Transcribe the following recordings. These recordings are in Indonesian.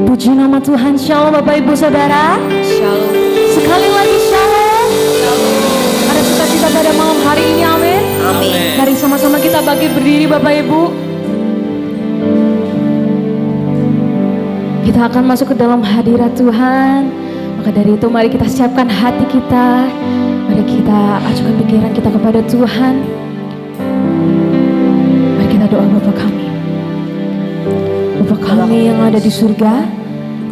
Puji nama Tuhan. Shalom Bapak Ibu Saudara. Shalom. Sekali lagi shalom. Ada sukacita pada malam hari ini, amin. Amin. Mari sama-sama kita bangkit berdiri Bapak Ibu. Kita akan masuk ke dalam hadirat Tuhan. Maka dari itu mari kita siapkan hati kita. Mari kita ajukan pikiran kita kepada Tuhan. Mari kita doa Bapa kami. Bapa kami yang ada di surga,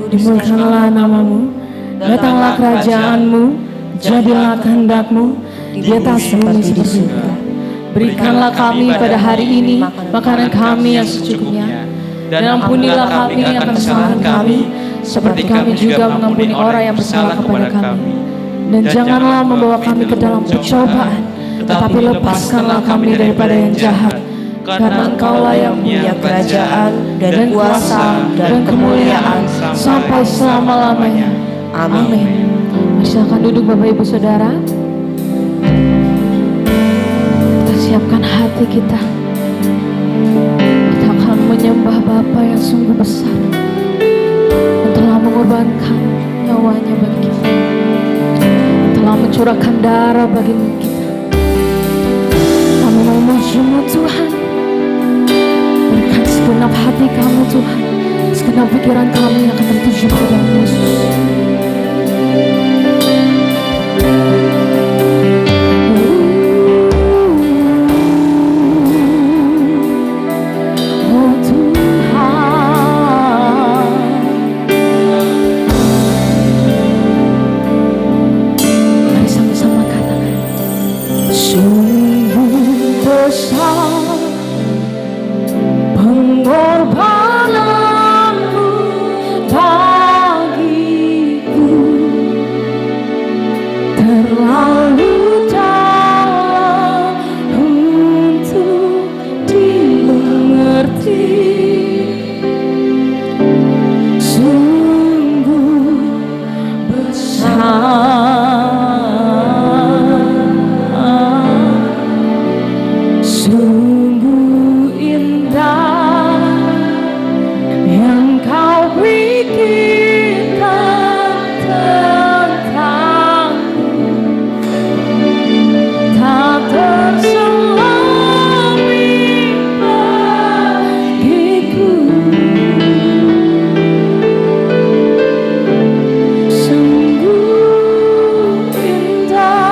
dimuliakanlah namamu, datanglah kerajaanmu, jadilah kehendakmu di atas bumi seperti di surga. Berikanlah kami pada hari ini makanan kami yang secukupnya, dan ampunilah kami akan kesalahan kami, seperti kami juga mengampuni orang yang bersalah kepada kami. Dan janganlah membawa kami ke dalam pencobaan, tetapi lepaskanlah kami daripada yang jahat. Karena Engkaulah yang punya kerajaan dan kuasa dan kemuliaan sampai selama-lamanya. Amin. Silakan duduk Bapak Ibu Saudara. Kita siapkan hati kita. Kita akan menyembah Bapa yang sungguh besar, yang telah mengorbankan nyawanya bagi kita, yang telah mencurahkan darah bagi kita. Kami memuji-Mu Tuhan. Segenap hati kami Tuhan, segenap pikiran kami akan tertuju kepada Yesus. Oh Tuhan, mari sama-sama katakan, sungguh besar pengorbananmu bagiku, terlalu dalam untuk dimengerti. Sungguh besar, sungguh indah yang Kau pikirkan tentangku, tak terselami bagiku. Sungguh indah.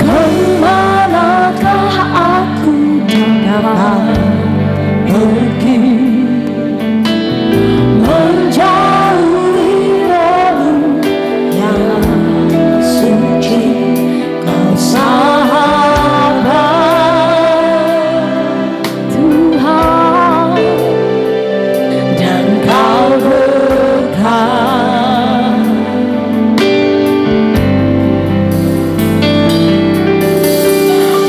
Kemanakah aku dapat pergi, menjauhi rohmu yang suci, Kau sahabat Tuhan, dan Kau berkat.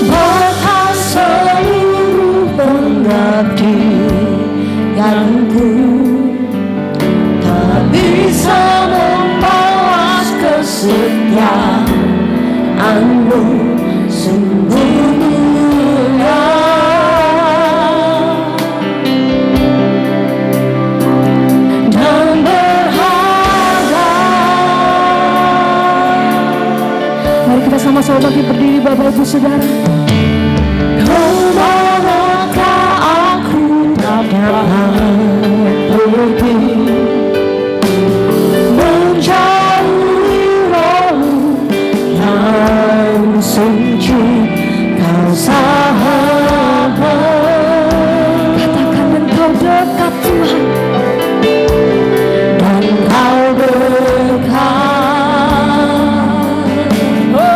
Berkat seluruh pengabdianku, tak bisa membalas kesetiaanmu, sungguh mulia dan berharga. Mari kita sama-sama bangkit berdiri Bapak Ibu Saudara. Kemanakah aku dapat pergi, menjauhi rohmu yang suci, Kau sahabat. Katakan Engkau dekat Tuhan, dan Kau berkat. Oh,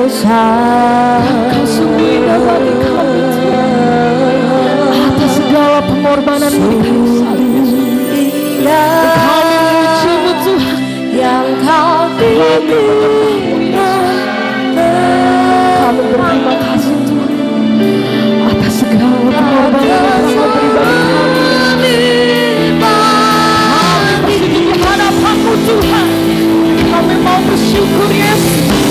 Engkau sungguh indah bagi kami Tuhan. Atas segala pengorbanan di kayu salib, kami memuji-Mu Tuhan yang Kau berikan. Kami berterima kasih Tuhan atas segala pengorbanan yang Kau beri bagi kami. Kami bersujud di hadapan-Mu Tuhan. Kami mau bersyukur Yesus.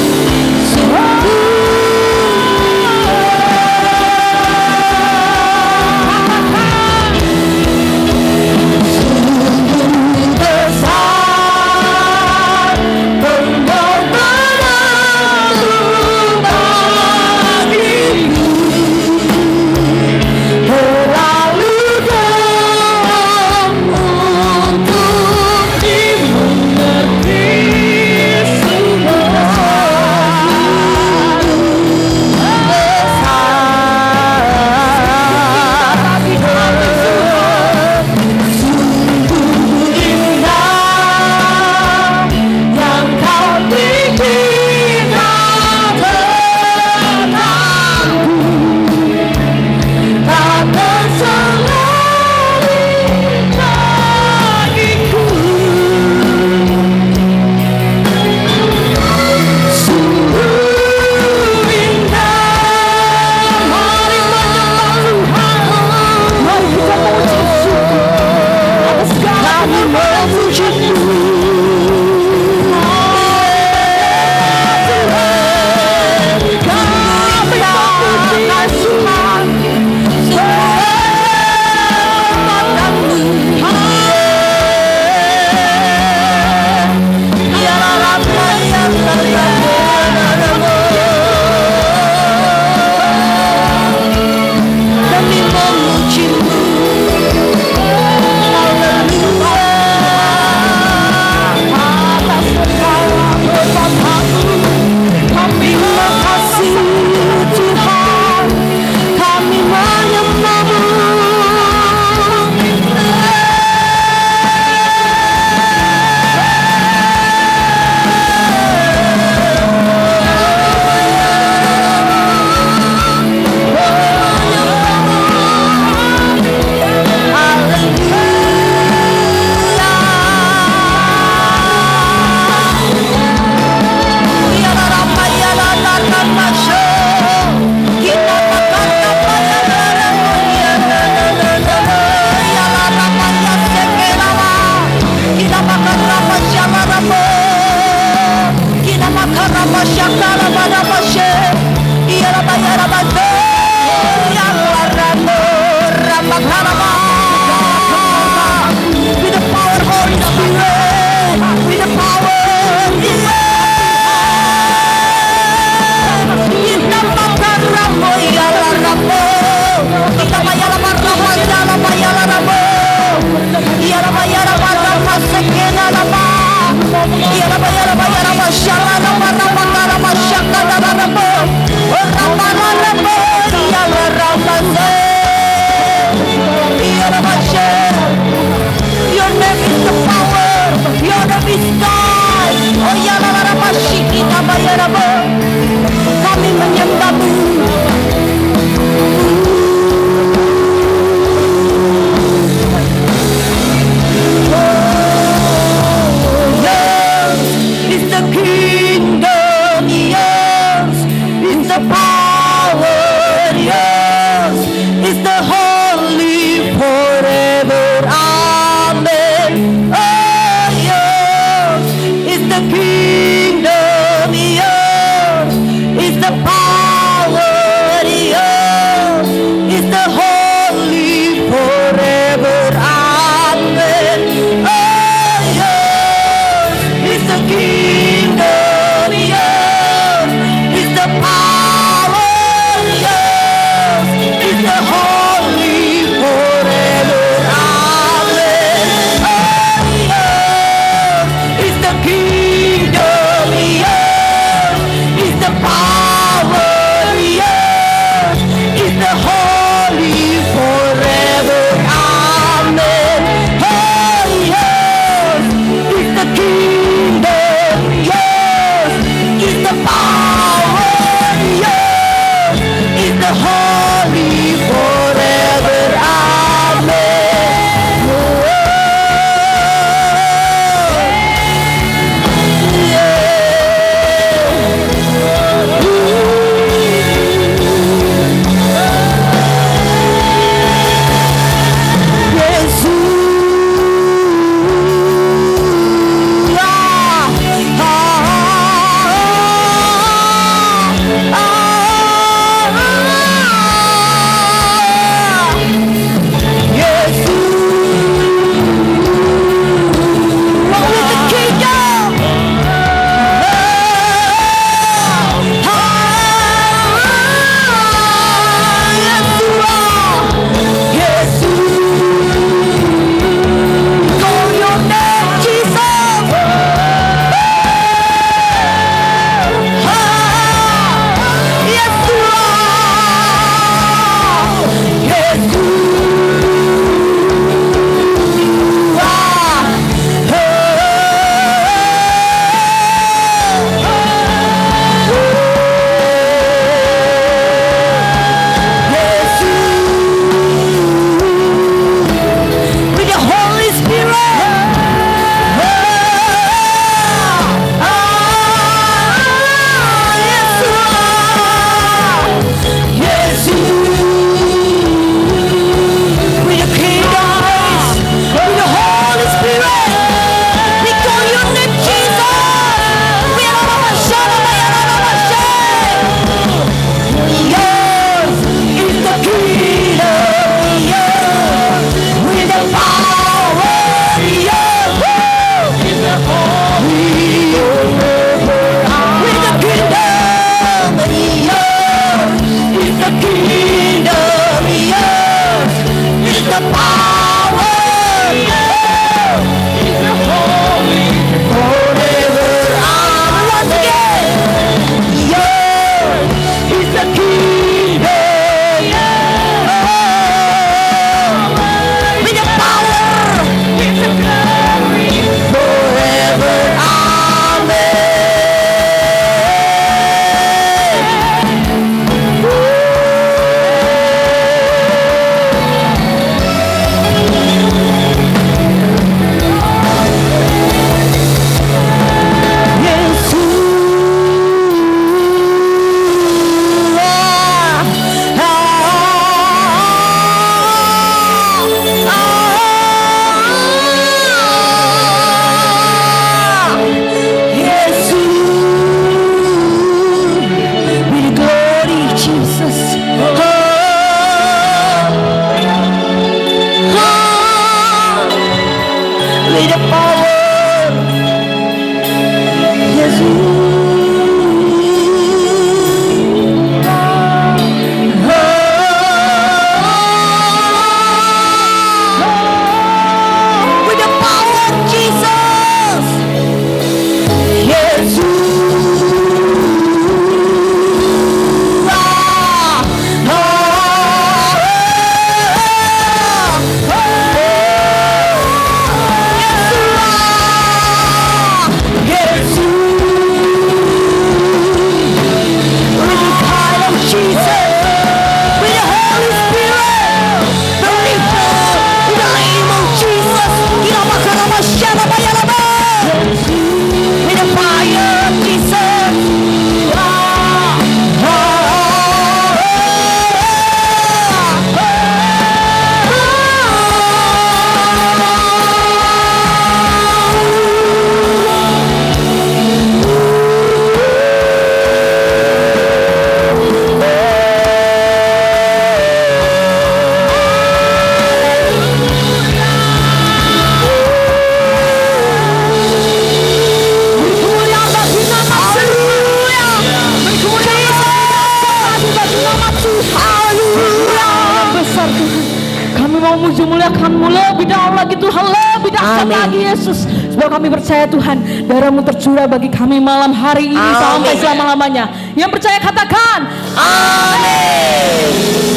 Tuhan-Mu lebih dalam lagi Tuhan, lebih dahsyat lagi Yesus. Sebab kami percaya Tuhan, darah-Mu tercurah bagi kami malam hari ini sampai selama-lamanya. Yang percaya katakan amin.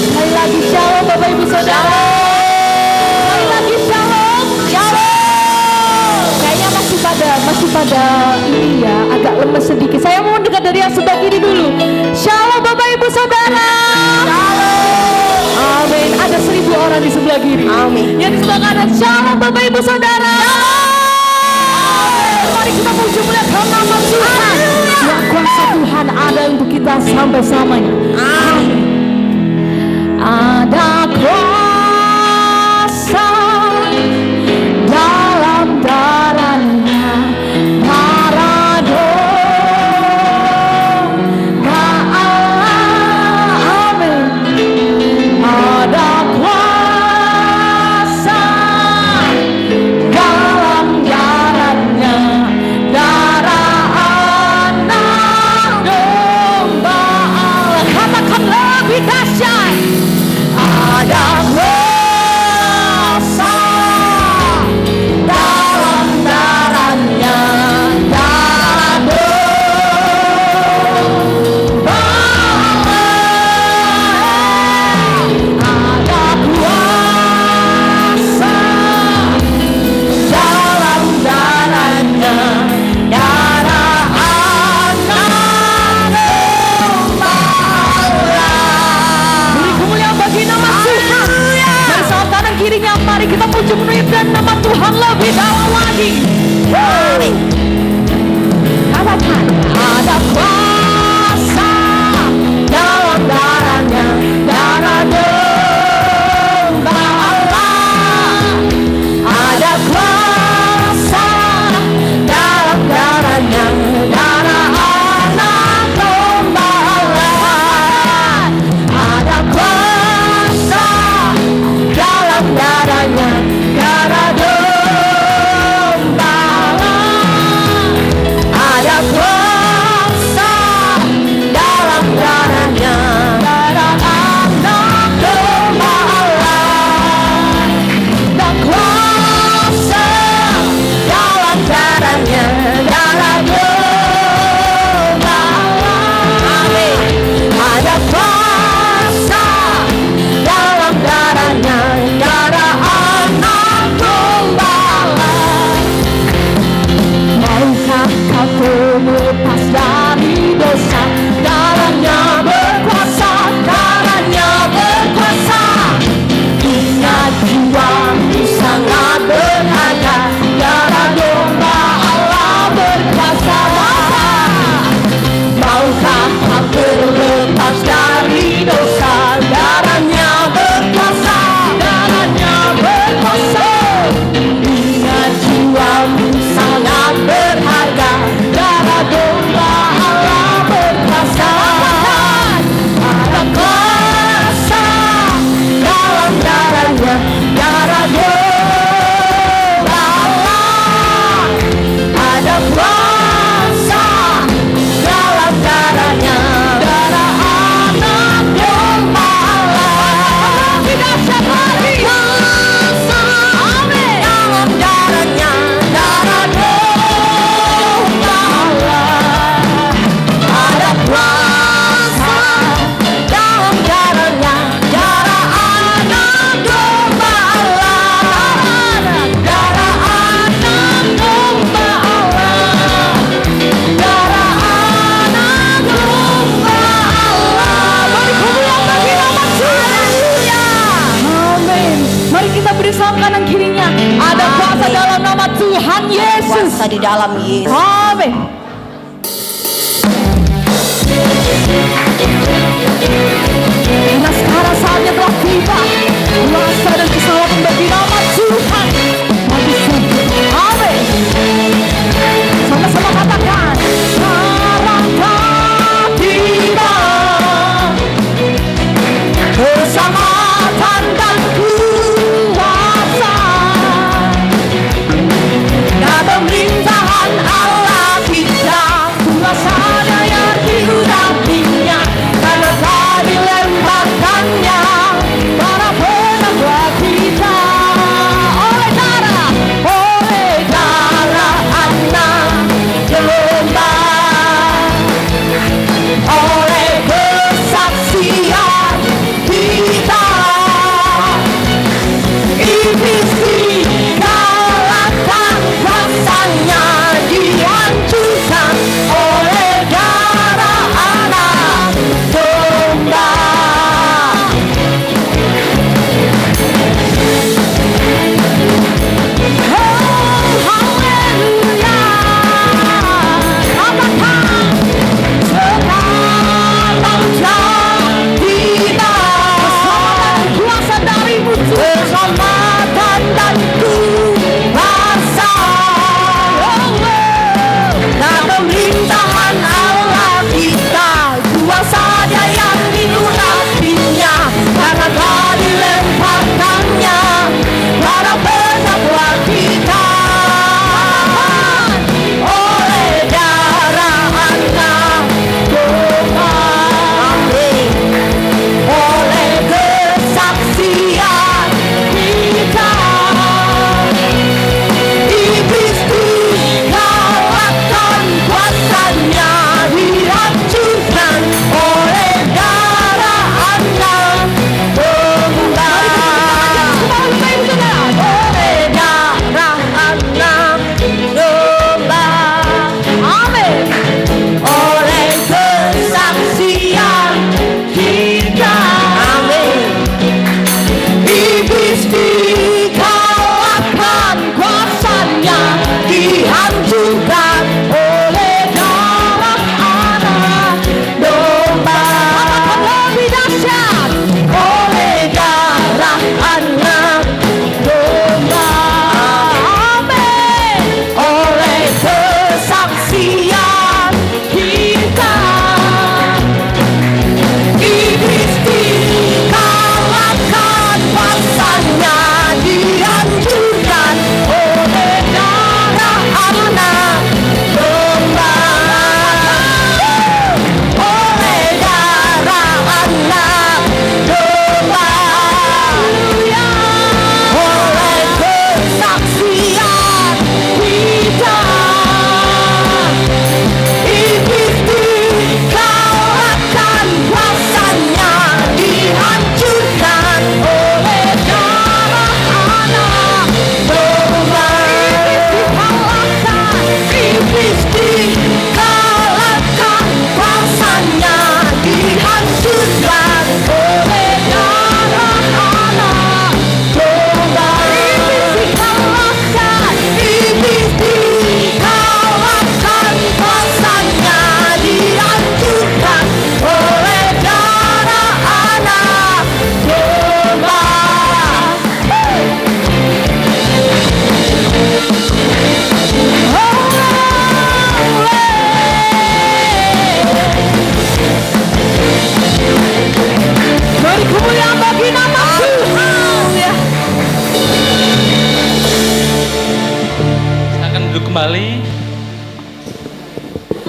Sekali lagi shalom Bapak Ibu Saudara. Sekali lagi shalom. Shalom. Kayaknya masih pada ini ya, agak lemes sedikit. Saya mau dekat dari yang sebelah kiri dulu. Shalom Bapak Ibu Saudara. Shalom. Amin. Ada 1000 orang di sebelah kiri. Amin. Yang di sebelah kanan, shalom Bapak Ibu Saudara. Shalom. Mari kita puji muliakan nama Tuhan. Yang kuasa Tuhan ada untuk kita sampai selamanya. Amin. Ada kuasa dalam darahnya Maradona Allah. Amin. Ada kuasa dalam darahnya, darah anak domba Allah. Katakan lebih dahsyat. Ada kuasa dalam darahnya, darah domba Allah. Ada kuasa dalam darahnya, darah anak domba Allah. Beri kemuliaan bagi nama Tuhan. Dari saat kanan kirinya, mari kita puji memuliakan nama Tuhan lebih dalam lagi. Katakan ada kuasa dalam darahnya, darah domba Allah. Ada kuasa dalam darahnya, darah anak domba Allah. Ada kuasa dalam darahnya, darah domba Allah. Ada kuasa dalam darahnya, darah anak domba Allah. Ada kuasa dalam darahnya, darah domba Allah. Amin. Ada kuasa dalam darahnya, darah anak domba Allah. Maukah kau terlepas dari dosa? Darahnya berkuasa, darahnya berkuasa. Ingat jiwamu sangat berharga, darah domba Allah berkuasa. Maukah kau terlepas dari dosa? Darahnya berkuasa, darahnya berkuasa. Ingat jiwamu sangat berharga, darah domba Allah berkuasa. Ada kuasa dalam darahnya, darah domba Allah. Ada kuasa dalam darahnya, darah anak domba Allah. Tidak sekali kuasa, amin, dalam darahnya, darah domba Allah. Ada kuasa dalam darahnya, darah anak domba Allah. Darah anak domba Allah. Darah anak domba Allah. Mari kemuliaan bagi nama Tuhan. Amin. Mari kita beri salam kanan kirinya. Ada kuasa dalam nama Tuhan Yesus. Kuasa di dalam Yesus. Amin. Karena sekarang saatnya telah tiba. Kuasa dan keselamatan bagi nama Tuhan. Bagi surga. Amin. Sama-sama katakan. Sekarang telah tiba. Keselamatan dan kuasa. Dan pemerintahan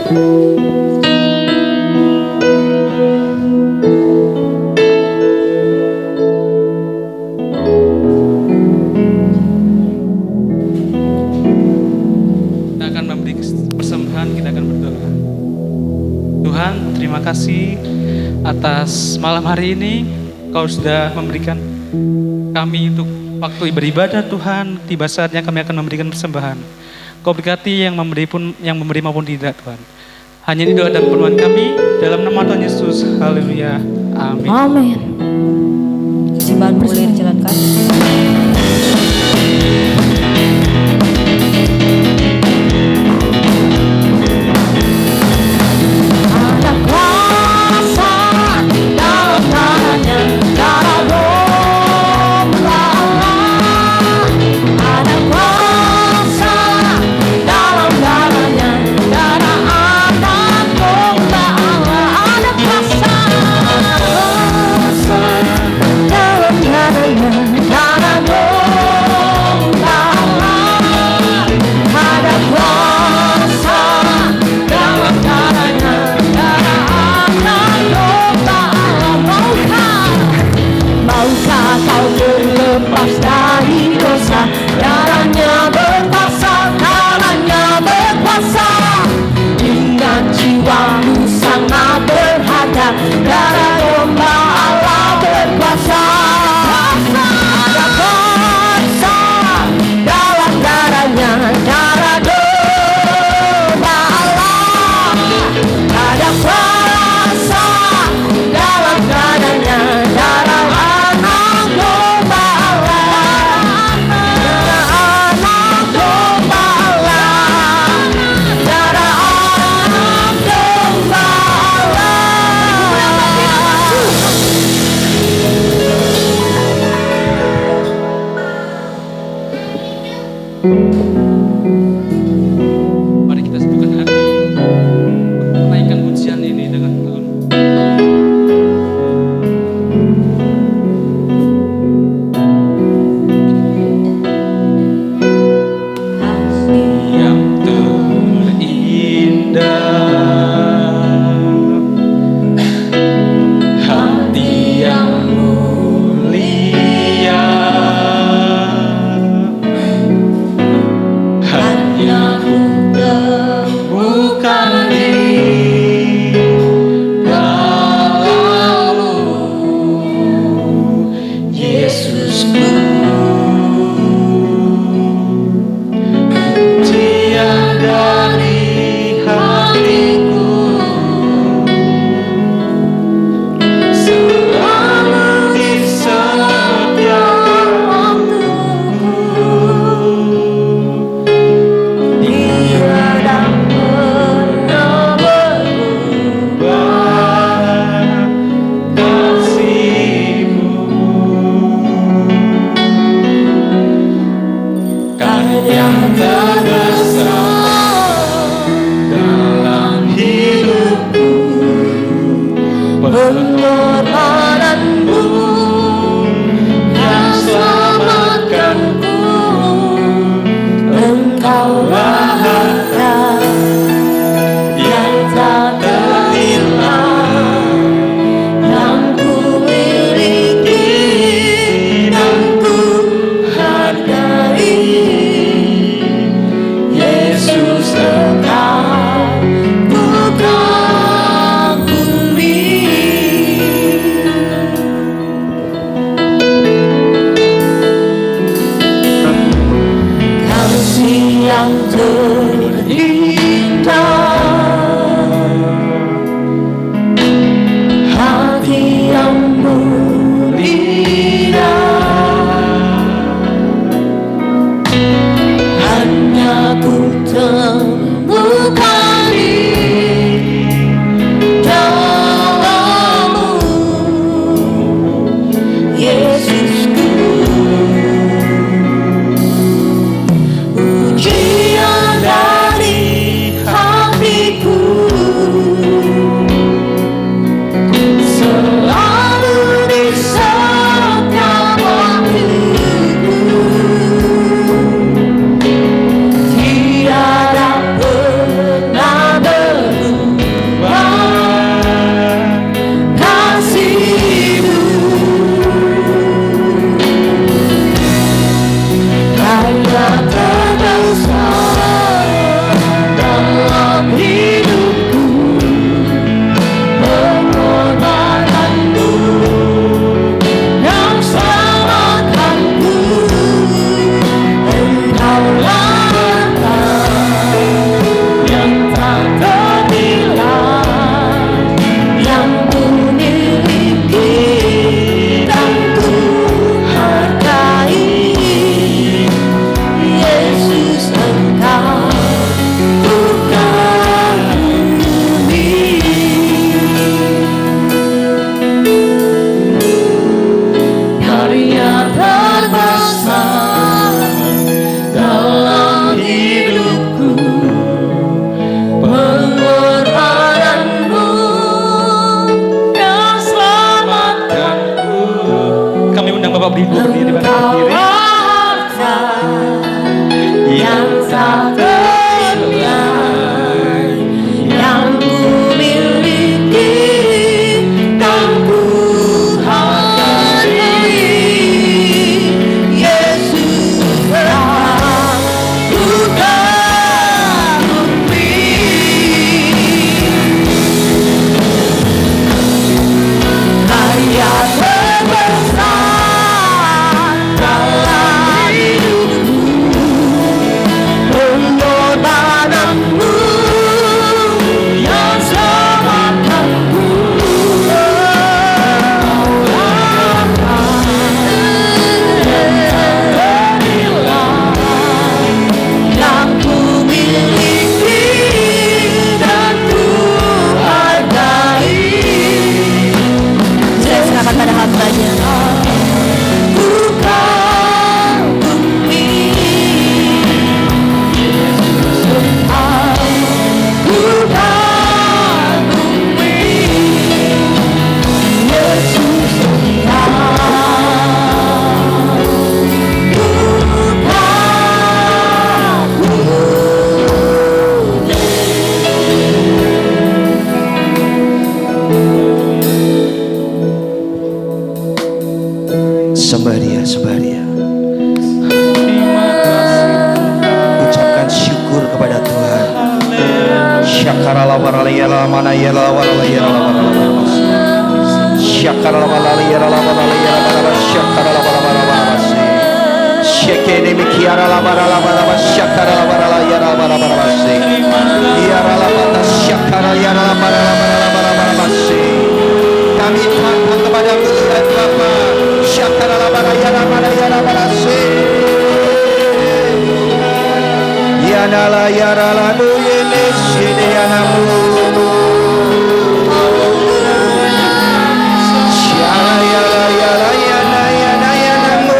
Kita akan memberi persembahan, kita akan berdoa. Tuhan, terima kasih atas malam hari ini. Kau sudah memberikan kami untuk waktu beribadah Tuhan. Tiba saatnya kami akan memberikan persembahan. Kau berkati yang memberi maupun tidak Tuhan. Hanya ini doa dan permohonan kami dalam nama Tuhan Yesus. Haleluya. Amin. Amin. Persembahan boleh dijalankan. Ada kuasa dalam namanya, darah domba Allah. Ada kuasa dalam namanya, darah anak domba Allah. Ada kuasa dalam namanya, darah domba Allah. Ada kuasa dalam darahnya, darah anak domba Allah. Maukah kau terlepas dari dosa? Darahnya berkuasa, darahnya berkuasa. Ingat jiwamu sangat berharga, darah domba Allah berkuasa. Ada kuasa dalam darahnya, darah domba Allah. Ada kuasa dalam darahnya, darah anak domba Allah. Darah anak domba Allah. Darah anak domba Mari kita satukan hati. Naikkan pujian ini dengan Tuhan. Yang terindah, hati yang mulia, Kami tunduk kepada-Mu Tuhan Bapa. Yanala yarala nu yene shide yanamu. Shala yala yala yana yana yanamu.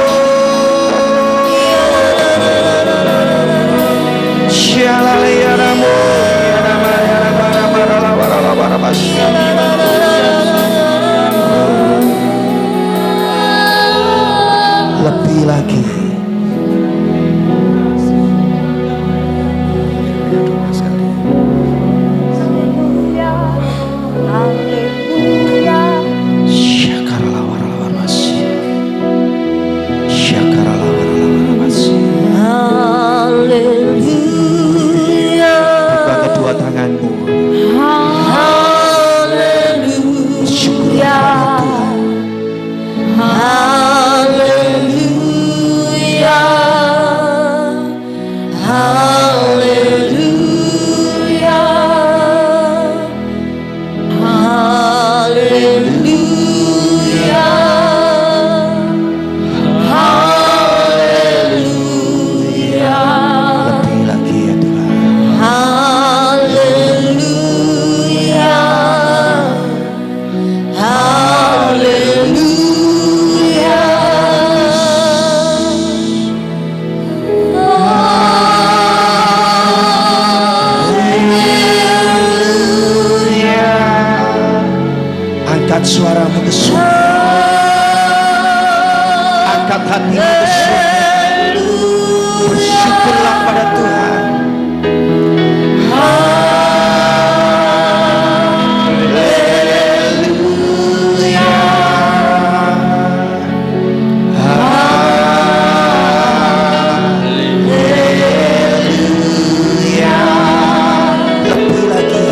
Shala yanamu yanama yanama yanama yanama lebih lagi. Angkat suaramu ke surga. Angkat hatimu ke surga. Bersyukurlah pada Tuhan. Haleluya. Haleluya. Lebih lagi.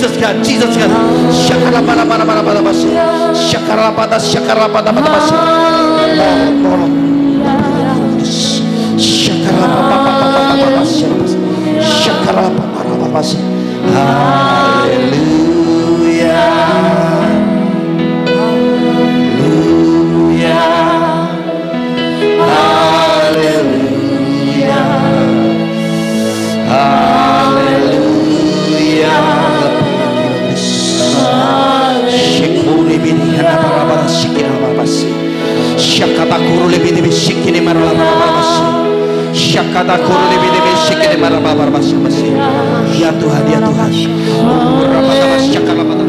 Jesus God, Jesus God. Shakara para shakara pada shakara pada shakara pada shakara pada haleluya haleluya haleluya haleluya shikuri bini hana para shikira babasi shakata kuru lebih lebih shikini marala babasi shakata kuru lebih lebih shikini marala babasi ya Tuhan ya Tuhan rabata shakala bata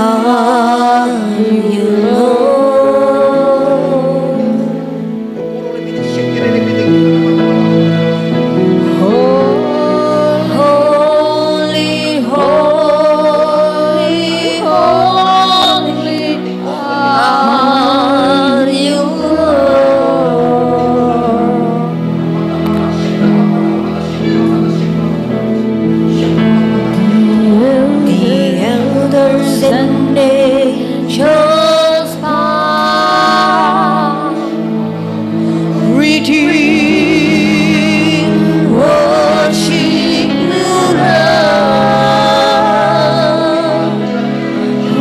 Holy, holy, holy are you, Lord. The elders and angels bow, redeem, worship you, Lord.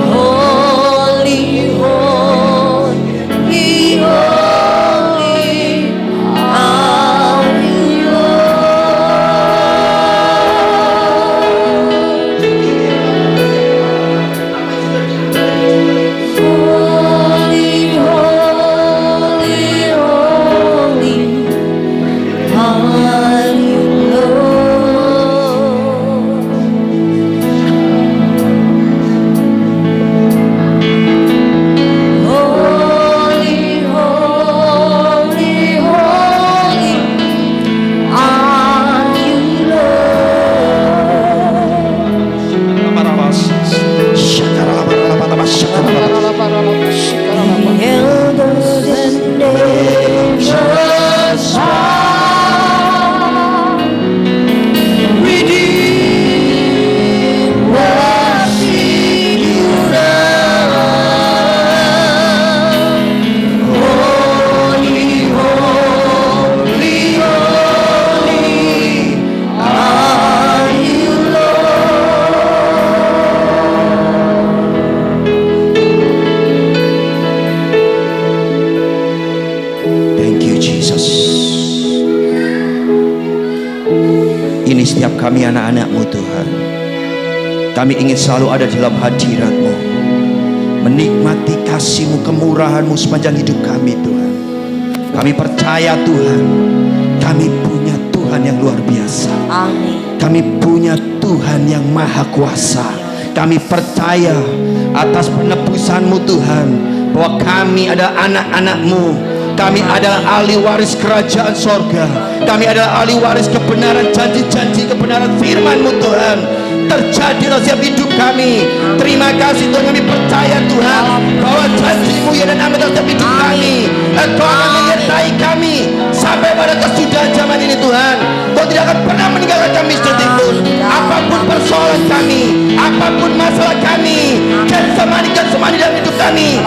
Holy, holy, holy are you, Holy, holy, holy are you, Lord. Holy, holy, holy are you, Lord. The elders and angels bow, redeem, worship you, Lord. Holy, holy, holy are you, Thank you Jesus. Ini setiap kami anak-anak-Mu Tuhan. Kami ingin selalu ada dalam hadirat-Mu, menikmati kasih-Mu, kemurahan-Mu sepanjang hidup kami Tuhan. Kami percaya Tuhan, kami punya Tuhan yang luar biasa. Amin. Kami punya Tuhan yang maha kuasa. Kami percaya atas penebusan-Mu Tuhan, bahwa kami adalah anak-anak-Mu. Kami adalah ahli waris kerajaan sorga. Kami adalah ahli waris kebenaran, janji-janji kebenaran firman-Mu Tuhan. Terjadilah setiap hidup kami. Terima kasih Tuhan, kami percaya Tuhan, bahwa janji-Mu ya dan amin dalam setiap hidup kami. Engkau akan menyertai kami sampai pada kesudahan zaman ini Tuhan. Kau tidak akan pernah meninggalkan kami sedikitpun. Apapun persoalan kami, apapun masalah kami, Getsemani dalam hidup kami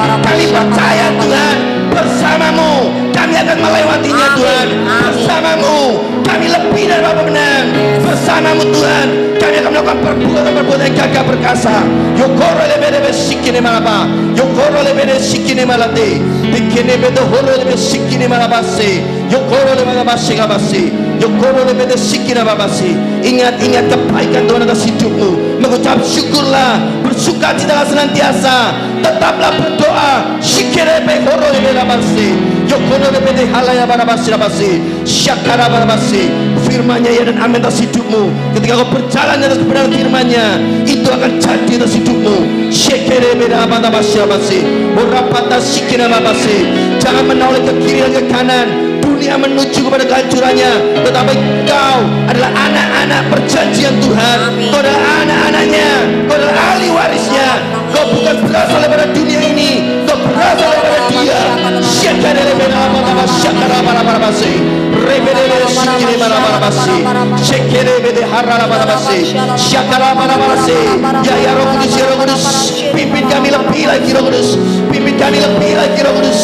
percaya Tuhan, bersama-Mu kami akan melewatinya Tuhan. Bersama-Mu kami lebih dari apa menang. Bersama-Mu Tuhan kami akan melakukan perbuatan yang gagah perkasa. Yokoro lebede sikine malaba, yokoro lebede sikine malate, dikene bedo horo lebede sikine malabase, yokoro lebede basigabase, yokoro lebede sikine babase. Ingat kebaikan Tuhan atas hidupmu. Mengucap syukurlah, bersukacitalah senantiasa, tetaplah berdoa. Shikirebe horo lebede babase, yokoro lebede halaya babase babase, syakara babase. Firman-Nya ya dan amin atas hidupmu. Ketika kau berjalan atas kebenaran firman-Nya, itu akan jadi atas hidupmu. Jangan menoleh ke kiri dan ke kanan. Dunia menuju kepada kehancurannya, tetapi kau adalah anak-anak perjanjian Tuhan. Kau adalah anak-anaknya, kau adalah ahli warisnya. Kau bukan berasal daripada dunia ini, kau berasal daripada Dia. Ya Roh Kudus, ya Roh Kudus, pimpin kami lebih lagi Roh Kudus, pimpin kami lebih lagi Roh Kudus.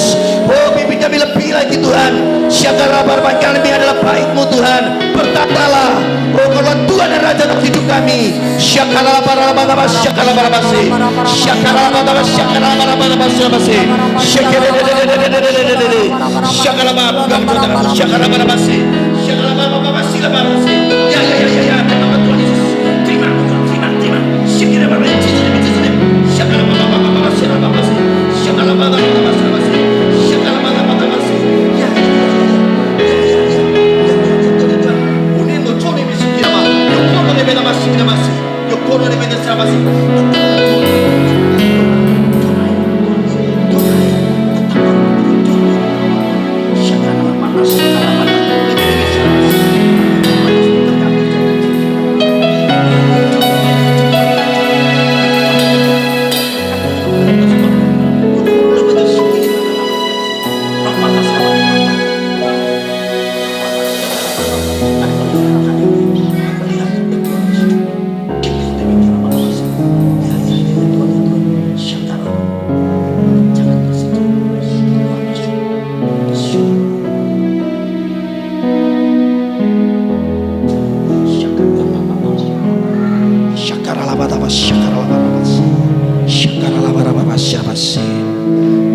Oh, pimpin kami lebih lagi Tuhan. Kami adalah bait-Mu Tuhan. Bertatalah, oh Kaulah Tuhan dan Raja dalam hidup kami.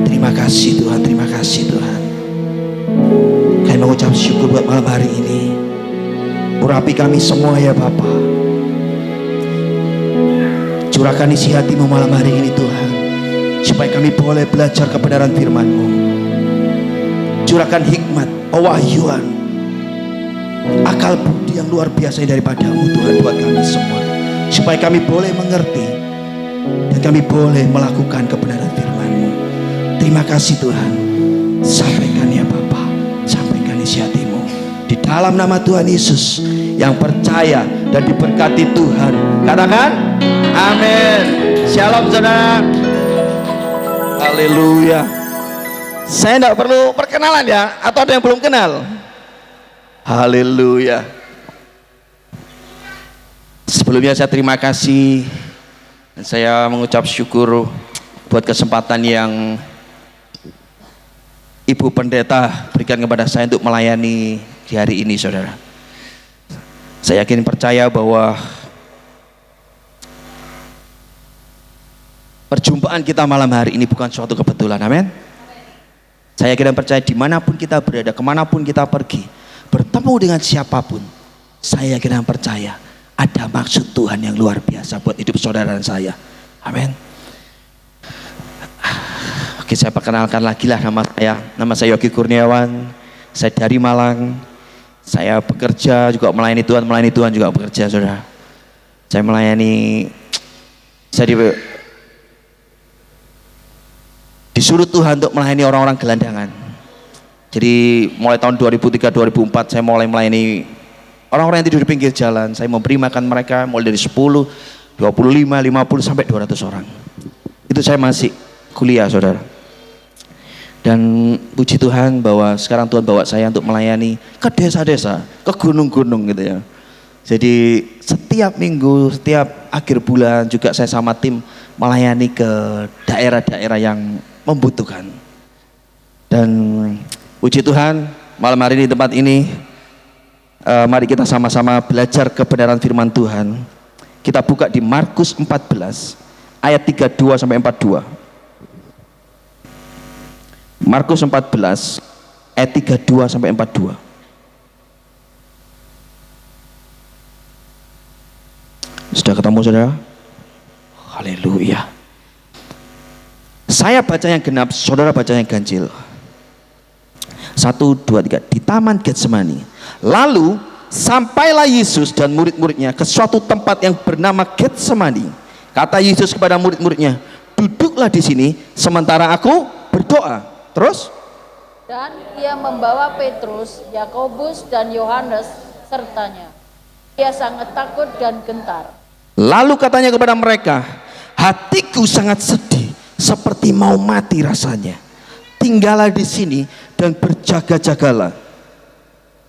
Terima kasih Tuhan, terima kasih Tuhan. Kami mengucap syukur buat malam hari ini. Urapi kami semua ya Bapa. Curahkan isi hatimu malam hari ini Tuhan, supaya kami boleh belajar kebenaran firman-Mu. Curahkan hikmat, pewahyuan, akal budi yang luar biasa daripada-Mu Tuhan buat kami semua, supaya kami boleh mengerti dan kami boleh melakukan kebenaran firman-Mu. Terima kasih Tuhan. Sampaikan ya Bapa, sampaikan isi hatimu di dalam nama Tuhan Yesus. Yang percaya dan diberkati Tuhan katakan amin. Shalom saudara. Haleluya. Saya tidak perlu perkenalan ya, atau ada yang belum kenal? Haleluya. Sebelumnya saya terima kasih dan saya mengucap syukur buat kesempatan yang Ibu Pendeta berikan kepada saya untuk melayani di hari ini saudara. Saya yakin percaya bahwa perjumpaan kita malam hari ini bukan suatu kebetulan, amin. Saya yakin dan percaya dimanapun kita berada, kemanapun kita pergi, bertemu dengan siapapun, saya yakin dan percaya ada maksud Tuhan yang luar biasa buat hidup saudara dan saya, amin. Oke, saya perkenalkan lagi lah nama saya Yogi Kurniawan, saya dari Malang. Saya bekerja juga melayani Tuhan juga bekerja saudara. Saya melayani, saya disuruh Tuhan untuk melayani orang-orang gelandangan. Jadi mulai tahun 2003-2004 saya mulai melayani orang-orang yang tidur di pinggir jalan. Saya memberi makan mereka mulai dari 10, 25, 50 sampai 200 orang. Itu saya masih kuliah saudara. Dan puji Tuhan bahwa sekarang Tuhan bawa saya untuk melayani ke desa-desa, ke gunung-gunung gitu ya. Jadi setiap minggu, setiap akhir bulan juga saya sama tim melayani ke daerah-daerah yang membutuhkan. Dan puji Tuhan malam hari di tempat ini, mari kita sama-sama belajar kebenaran firman Tuhan. Kita buka di Markus 14 ayat 32 sampai 42. Markus 14 ayat 32 sampai 42. Sudah ketemu saudara? Haleluya. Saya baca yang genap, saudara baca yang ganjil. 1, 2, 3. Di taman Getsemani. Lalu sampailah Yesus dan murid-muridnya ke suatu tempat yang bernama Getsemani. Kata Yesus kepada murid-muridnya, duduklah di sini sementara aku berdoa. Terus? Dan ia membawa Petrus, Yakobus dan Yohanes sertanya. Ia sangat takut dan gentar. Lalu katanya kepada mereka, hatiku sangat sedih seperti mau mati rasanya. Tinggallah di sini dan berjaga-jagalah.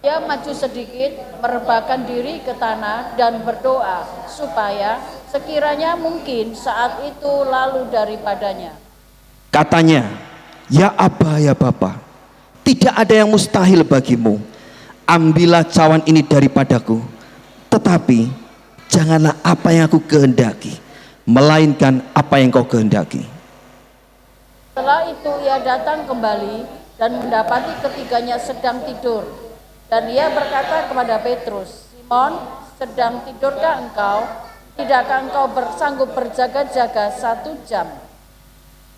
Ia maju sedikit, merebahkan diri ke tanah dan berdoa supaya sekiranya mungkin saat itu lalu daripadanya. Katanya, ya Aba ya Bapa, tidak ada yang mustahil bagimu. Ambillah cawan ini daripadaku, tetapi janganlah apa yang aku kehendaki, melainkan apa yang kau kehendaki. Setelah itu ia datang kembali dan mendapati ketiganya sedang tidur. Dan ia berkata kepada Petrus, Simon, sedang tidurkah engkau? Tidakkah engkau sanggup berjaga-jaga 1 jam?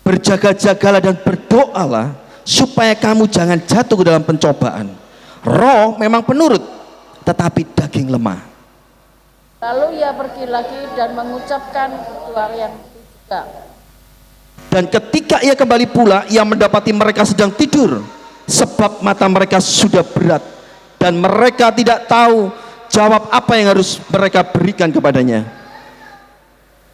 Berjaga-jagalah dan berdoalah supaya kamu jangan jatuh ke dalam pencobaan. Roh memang penurut, tetapi daging lemah. Lalu ia pergi lagi dan mengucapkan doa yang juga. Dan ketika ia kembali pula, ia mendapati mereka sedang tidur, sebab mata mereka sudah berat, dan mereka tidak tahu jawab apa yang harus mereka berikan kepadanya.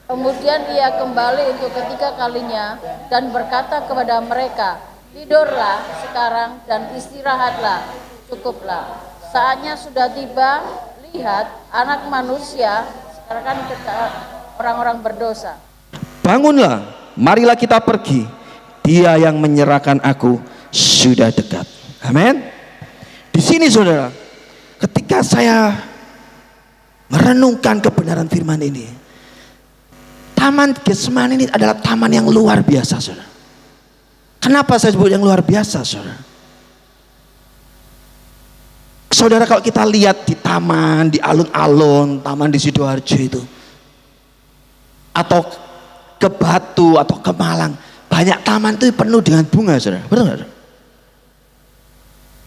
Kemudian ia kembali untuk ketiga kalinya dan berkata kepada mereka, tidurlah sekarang dan istirahatlah, cukuplah. Saatnya sudah tiba, lihat anak manusia sekarang orang-orang berdosa. Bangunlah, marilah kita pergi. Dia yang menyerahkan aku sudah dekat. Amin. Di sini saudara, ketika saya merenungkan kebenaran firman ini, Taman Getsemani ini adalah taman yang luar biasa, saudara. Kenapa saya sebut yang luar biasa, saudara? Saudara, kalau kita lihat di taman, di alun-alun, taman di Sidoarjo itu, atau ke Batu atau ke Malang, banyak taman itu penuh dengan bunga, saudara. Betul nggak?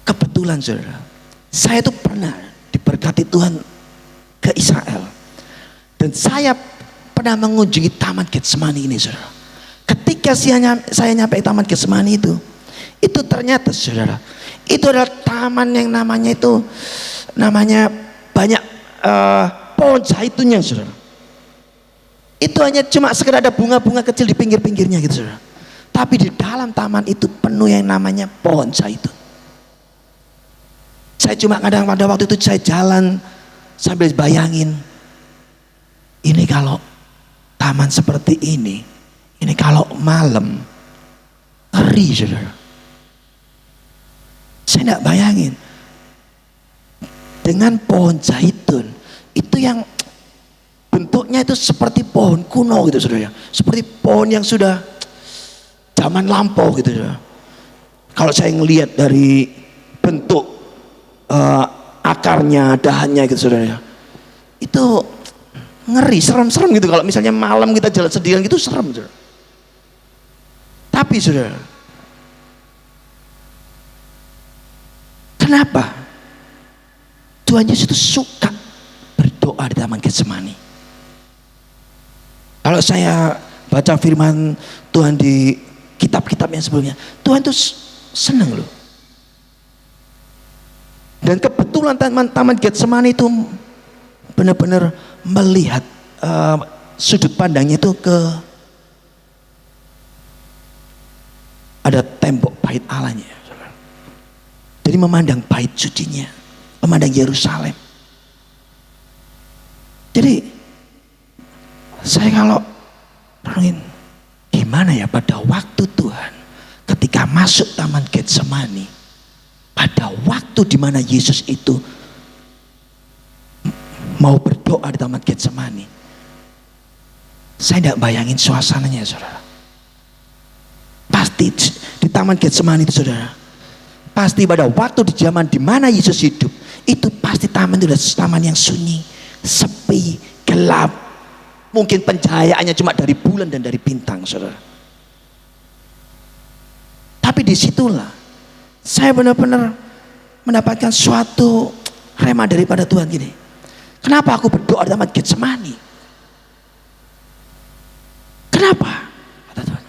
Kebetulan, saudara, saya itu pernah diberkati Tuhan ke Israel, dan saya pernah mengunjungi Taman Getsemani ini, saudara. Ketika saya nyampe Taman Getsemani itu ternyata, saudara, itu adalah taman yang namanya banyak pohon zaitunnya, saudara. Itu hanya cuma sekedar ada bunga-bunga kecil di pinggir-pinggirnya gitu, saudara. Tapi di dalam taman itu penuh yang namanya pohon zaitun. Saya cuma kadang pada waktu itu saya jalan sambil bayangin, ini kalau taman seperti ini kalau malam ngeri, saudara. Saya tidak bayangin dengan pohon zaitun itu yang bentuknya itu seperti pohon kuno gitu, saudara. Seperti pohon yang sudah zaman lampau gitu, saudara. Kalau saya ngelihat dari bentuk akarnya, dahannya gitu, saudara, itu ngeri, serem-serem gitu. Kalau misalnya malam kita jalan sendirian gitu, serem, saudara. Tapi, saudara, kenapa Tuhan Yesus itu suka berdoa di Taman Getsemani? Kalau saya baca firman Tuhan di kitab-kitab yang sebelumnya, Tuhan itu senang loh. Dan kebetulan Taman Getsemani itu benar-benar melihat sudut pandangnya itu ke ada tembok bait Allahnya. Jadi memandang bait sucinya, memandang Yerusalem. Jadi saya kalau renungin, gimana ya pada waktu Tuhan ketika masuk Taman Getsemani, pada waktu di mana Yesus itu mau berdoa di Taman Getsemani, saya tidak bayangin suasananya, saudara. Pasti di Taman Getsemani itu, saudara, pasti pada waktu di zaman di mana Yesus hidup, itu pasti taman itu adalah taman yang sunyi, sepi, gelap. Mungkin pencahayaannya cuma dari bulan dan dari bintang, saudara. Tapi disitulah saya benar-benar mendapatkan suatu rema daripada Tuhan gini. Kenapa aku berdoa di Taman Getsemani? Kenapa? Kata Tuhan.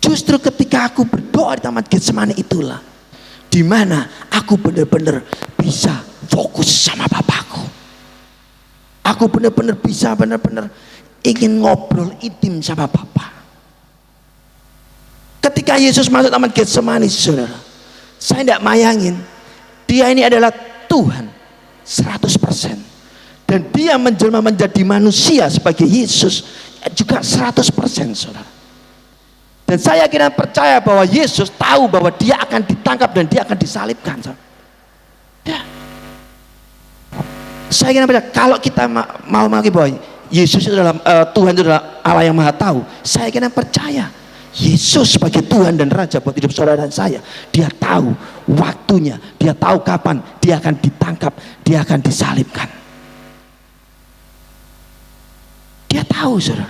Justru ketika aku berdoa di Taman Getsemani itulah di mana aku benar-benar bisa fokus sama Bapakku. Aku benar-benar bisa ingin ngobrol intim sama Bapa. Ketika Yesus masuk Taman Getsemani, saudara, saya tidak bayangin dia ini adalah Tuhan 100%, dan dia menjelma menjadi manusia sebagai Yesus juga 100%, saudara. Dan saya kira percaya bahwa Yesus tahu bahwa dia akan ditangkap dan dia akan disalibkan, saudara. Ya. Saya kira percaya kalau kita mau mengaku bahwa Yesus itu adalah Tuhan itu adalah Allah yang Maha Tahu, saya kira percaya Yesus sebagai Tuhan dan Raja buat hidup saudara dan saya, dia tahu waktunya, dia tahu kapan dia akan ditangkap, dia akan disalibkan. Dia tahu, saudara.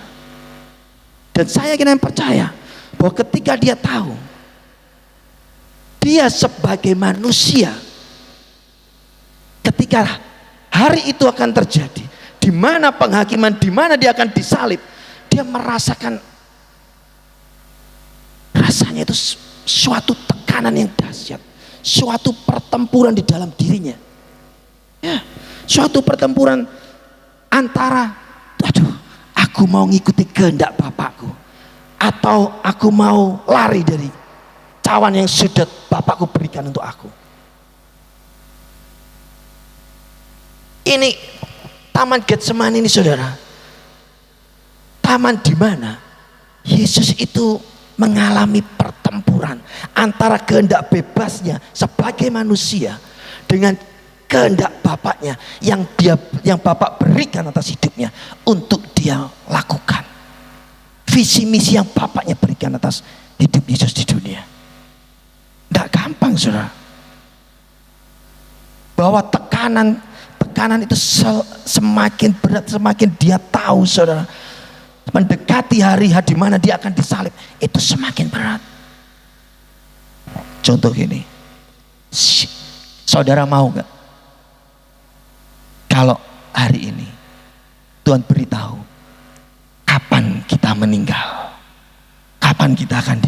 Dan saya kira percaya bahwa ketika dia tahu, dia sebagai manusia, ketika hari itu akan terjadi, di mana penghakiman, di mana dia akan disalib, dia merasakan rasanya itu suatu tekanan yang dahsyat, suatu pertempuran di dalam dirinya, ya, suatu pertempuran antara, aduh, aku mau ngikuti kehendak Bapakku, atau aku mau lari dari cawan yang sudah Bapakku berikan untuk aku. Ini Taman Getsemani ini, saudara, taman di mana Yesus itu mengalami pertempuran antara kehendak bebasnya sebagai manusia dengan kehendak Bapaknya yang Bapak berikan atas hidupnya untuk dia lakukan. Visi misi yang Bapaknya berikan atas hidup Yesus di dunia. Tidak gampang, saudara. Bahwa tekanan itu semakin berat, semakin dia tahu, saudara, mendekati hari di mana dia akan disalib, itu semakin berat. Contoh gini, saudara mau nggak kalau hari ini Tuhan beritahu kapan kita meninggal, kapan kita akan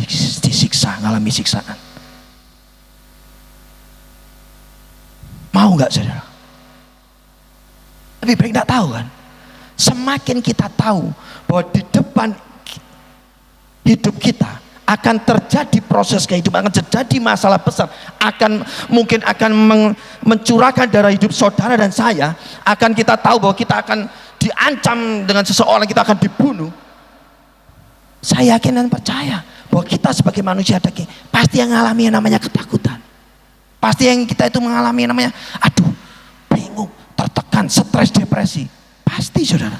disiksa, mengalami siksaan? Mau nggak, saudara? Lebih baik nggak tahu kan? Semakin kita tahu bahwa di depan hidup kita akan terjadi proses kehidupan, akan terjadi masalah besar, mungkin akan mencurahkan darah hidup saudara dan saya, akan kita tahu bahwa kita akan diancam dengan seseorang, kita akan dibunuh. Saya yakin dan percaya bahwa kita sebagai manusia daging pasti yang mengalami yang namanya ketakutan. Pasti yang kita itu mengalami yang namanya bingung, tertekan, stres, depresi. Pasti, saudara.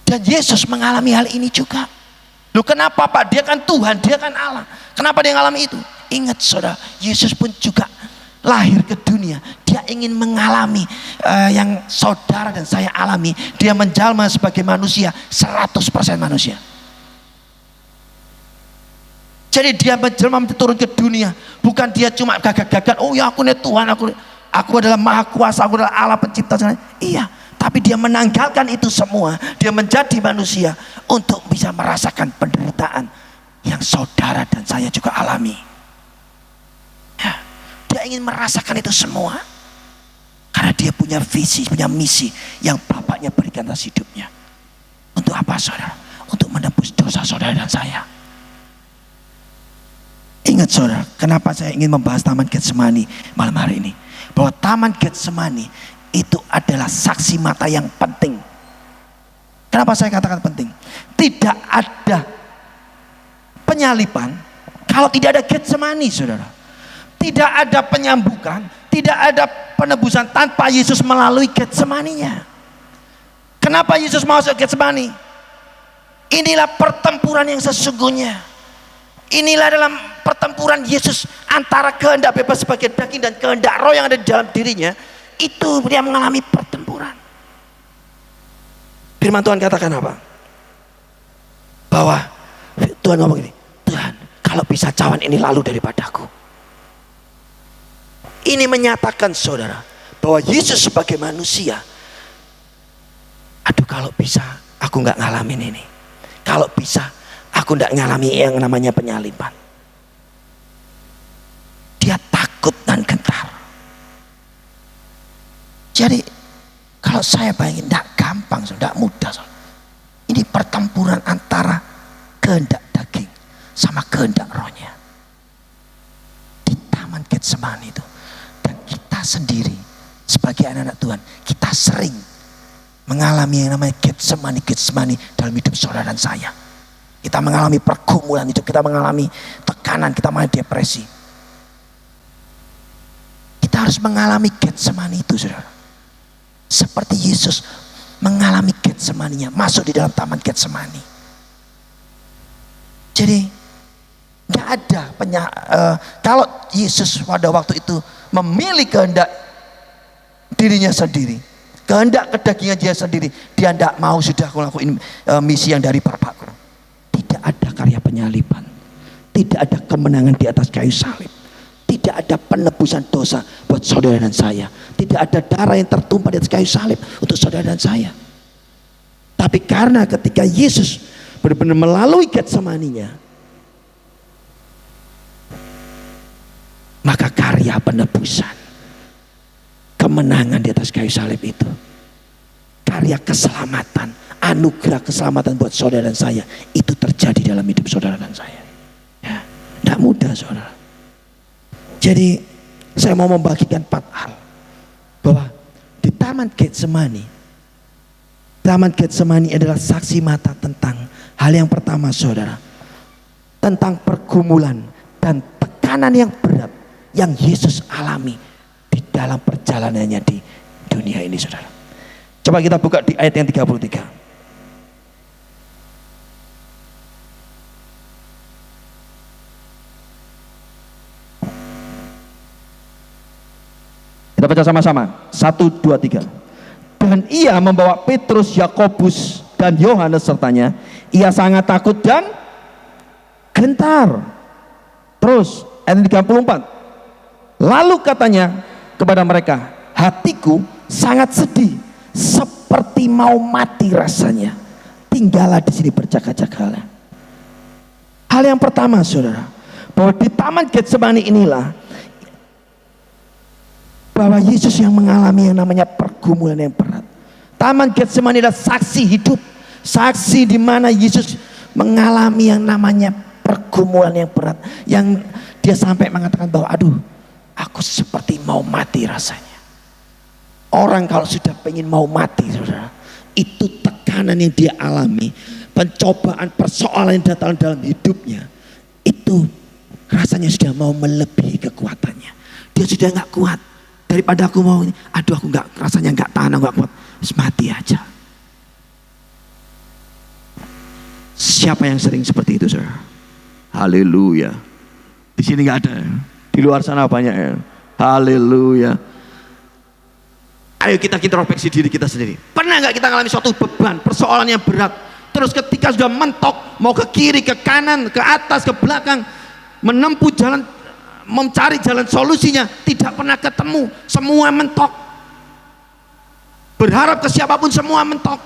Dan Yesus mengalami hal ini juga. Loh, kenapa, Pak? Dia kan Tuhan, dia kan Allah. Kenapa dia mengalami itu? Ingat, saudara, Yesus pun juga lahir ke dunia. Dia ingin mengalami yang saudara dan saya alami. Dia menjalma sebagai manusia, 100% manusia. Jadi dia menjelma turun ke dunia. Bukan dia cuma gagak-gagak, oh ya aku ini Tuhan, aku adalah Maha Kuasa, aku adalah Allah pencipta. Iya, tapi dia menanggalkan itu semua. Dia menjadi manusia untuk bisa merasakan penderitaan yang saudara dan saya juga alami. Ya, dia ingin merasakan itu semua karena dia punya visi, punya misi yang Bapaknya berikan atas hidupnya. Untuk apa, saudara? Untuk menebus dosa saudara dan saya. Ingat, saudara, kenapa saya ingin membahas Taman Getsemani malam hari ini? Bahwa Taman Getsemani itu adalah saksi mata yang penting. Kenapa saya katakan penting? Tidak ada penyaliban kalau tidak ada Getsemani, saudara. Tidak ada penyambukan, tidak ada penebusan tanpa Yesus melalui Getsemaninya. Kenapa Yesus masuk Getsemani? Inilah pertempuran yang sesungguhnya. Inilah dalam pertempuran Yesus antara kehendak bebas sebagai daging dan kehendak roh yang ada di dalam dirinya. Itu dia mengalami pertempuran. Firman Tuhan katakan apa? Bahwa Tuhan ngomong ini, Tuhan, kalau bisa cawan ini lalu daripadaku. Ini menyatakan, saudara, bahwa Yesus sebagai manusia, kalau bisa aku nggak ngalamin ini. Kalau bisa aku tidak ngalami yang namanya penyaliban. Dia takut dan gentar. Jadi kalau saya bayangin tidak gampang, tidak mudah. Ini pertempuran antara kehendak daging sama kehendak rohnya di Taman Getsemani itu. Dan kita sendiri sebagai anak-anak Tuhan, kita sering mengalami yang namanya Getsemani dalam hidup saudara dan saya. Kita mengalami pergumulan itu, kita mengalami tekanan, kita mengalami depresi. Kita harus mengalami Getsemani itu, saudara. Seperti Yesus mengalami Getsemaninya, masuk di dalam Taman Getsemani. Jadi nggak ada kalau Yesus pada waktu itu memilih kehendak dirinya sendiri, kehendak kedagingan dia sendiri, dia tidak mau sudah melakukan misi yang dari Bapakku. Tidak ada karya penyaliban, tidak ada kemenangan di atas kayu salib, tidak ada penebusan dosa buat saudara dan saya, tidak ada darah yang tertumpah di atas kayu salib untuk saudara dan saya. Tapi karena ketika Yesus benar-benar melalui Getsemaninya, maka karya penebusan, kemenangan di atas kayu salib itu, karya keselamatan, anugerah keselamatan buat saudara dan saya, itu terjadi dalam hidup saudara dan saya. Ya, tidak mudah, saudara. Jadi saya mau membagikan 4 hal bahwa di Taman Getsemani adalah saksi mata tentang hal yang pertama, saudara, tentang pergumulan dan tekanan yang berat yang Yesus alami di dalam perjalanannya di dunia ini, saudara. Coba kita buka di ayat yang 33. Kita baca sama-sama. 1, 2, 3. Dan ia membawa Petrus, Yakobus, dan Yohanes sertanya. Ia sangat takut dan gentar. Terus ayat 34. Lalu katanya kepada mereka, hatiku sangat sedih, seperti mau mati rasanya. Tinggallah di sini berjaga-jagalah. Hal yang pertama, saudara, bahwa di Taman Getsemani inilah bahwa Yesus yang mengalami yang namanya pergumulan yang berat. Taman Getsemani adalah saksi hidup, saksi di mana Yesus mengalami yang namanya pergumulan yang berat, yang dia sampai mengatakan bahwa aduh, aku seperti mau mati rasanya. Orang kalau sudah pengen mau mati, saudara, itu tekanan yang dia alami, pencobaan, persoalan yang datang dalam hidupnya, itu rasanya sudah mau melebihi kekuatannya. Dia sudah nggak kuat. Daripada aku mau, aduh aku nggak, rasanya nggak tahan, nggak kuat, mati aja. Siapa yang sering seperti itu, saudara? Haleluya. Di sini nggak ada, di luar sana banyak ya. Haleluya. Ayo kita introspeksi diri kita sendiri. Pernah nggak kita mengalami suatu beban, persoalan yang berat? Terus ketika sudah mentok, mau ke kiri, ke kanan, ke atas, ke belakang, menempuh jalan, mencari jalan solusinya, tidak pernah ketemu, semua mentok. Berharap ke siapapun, semua mentok.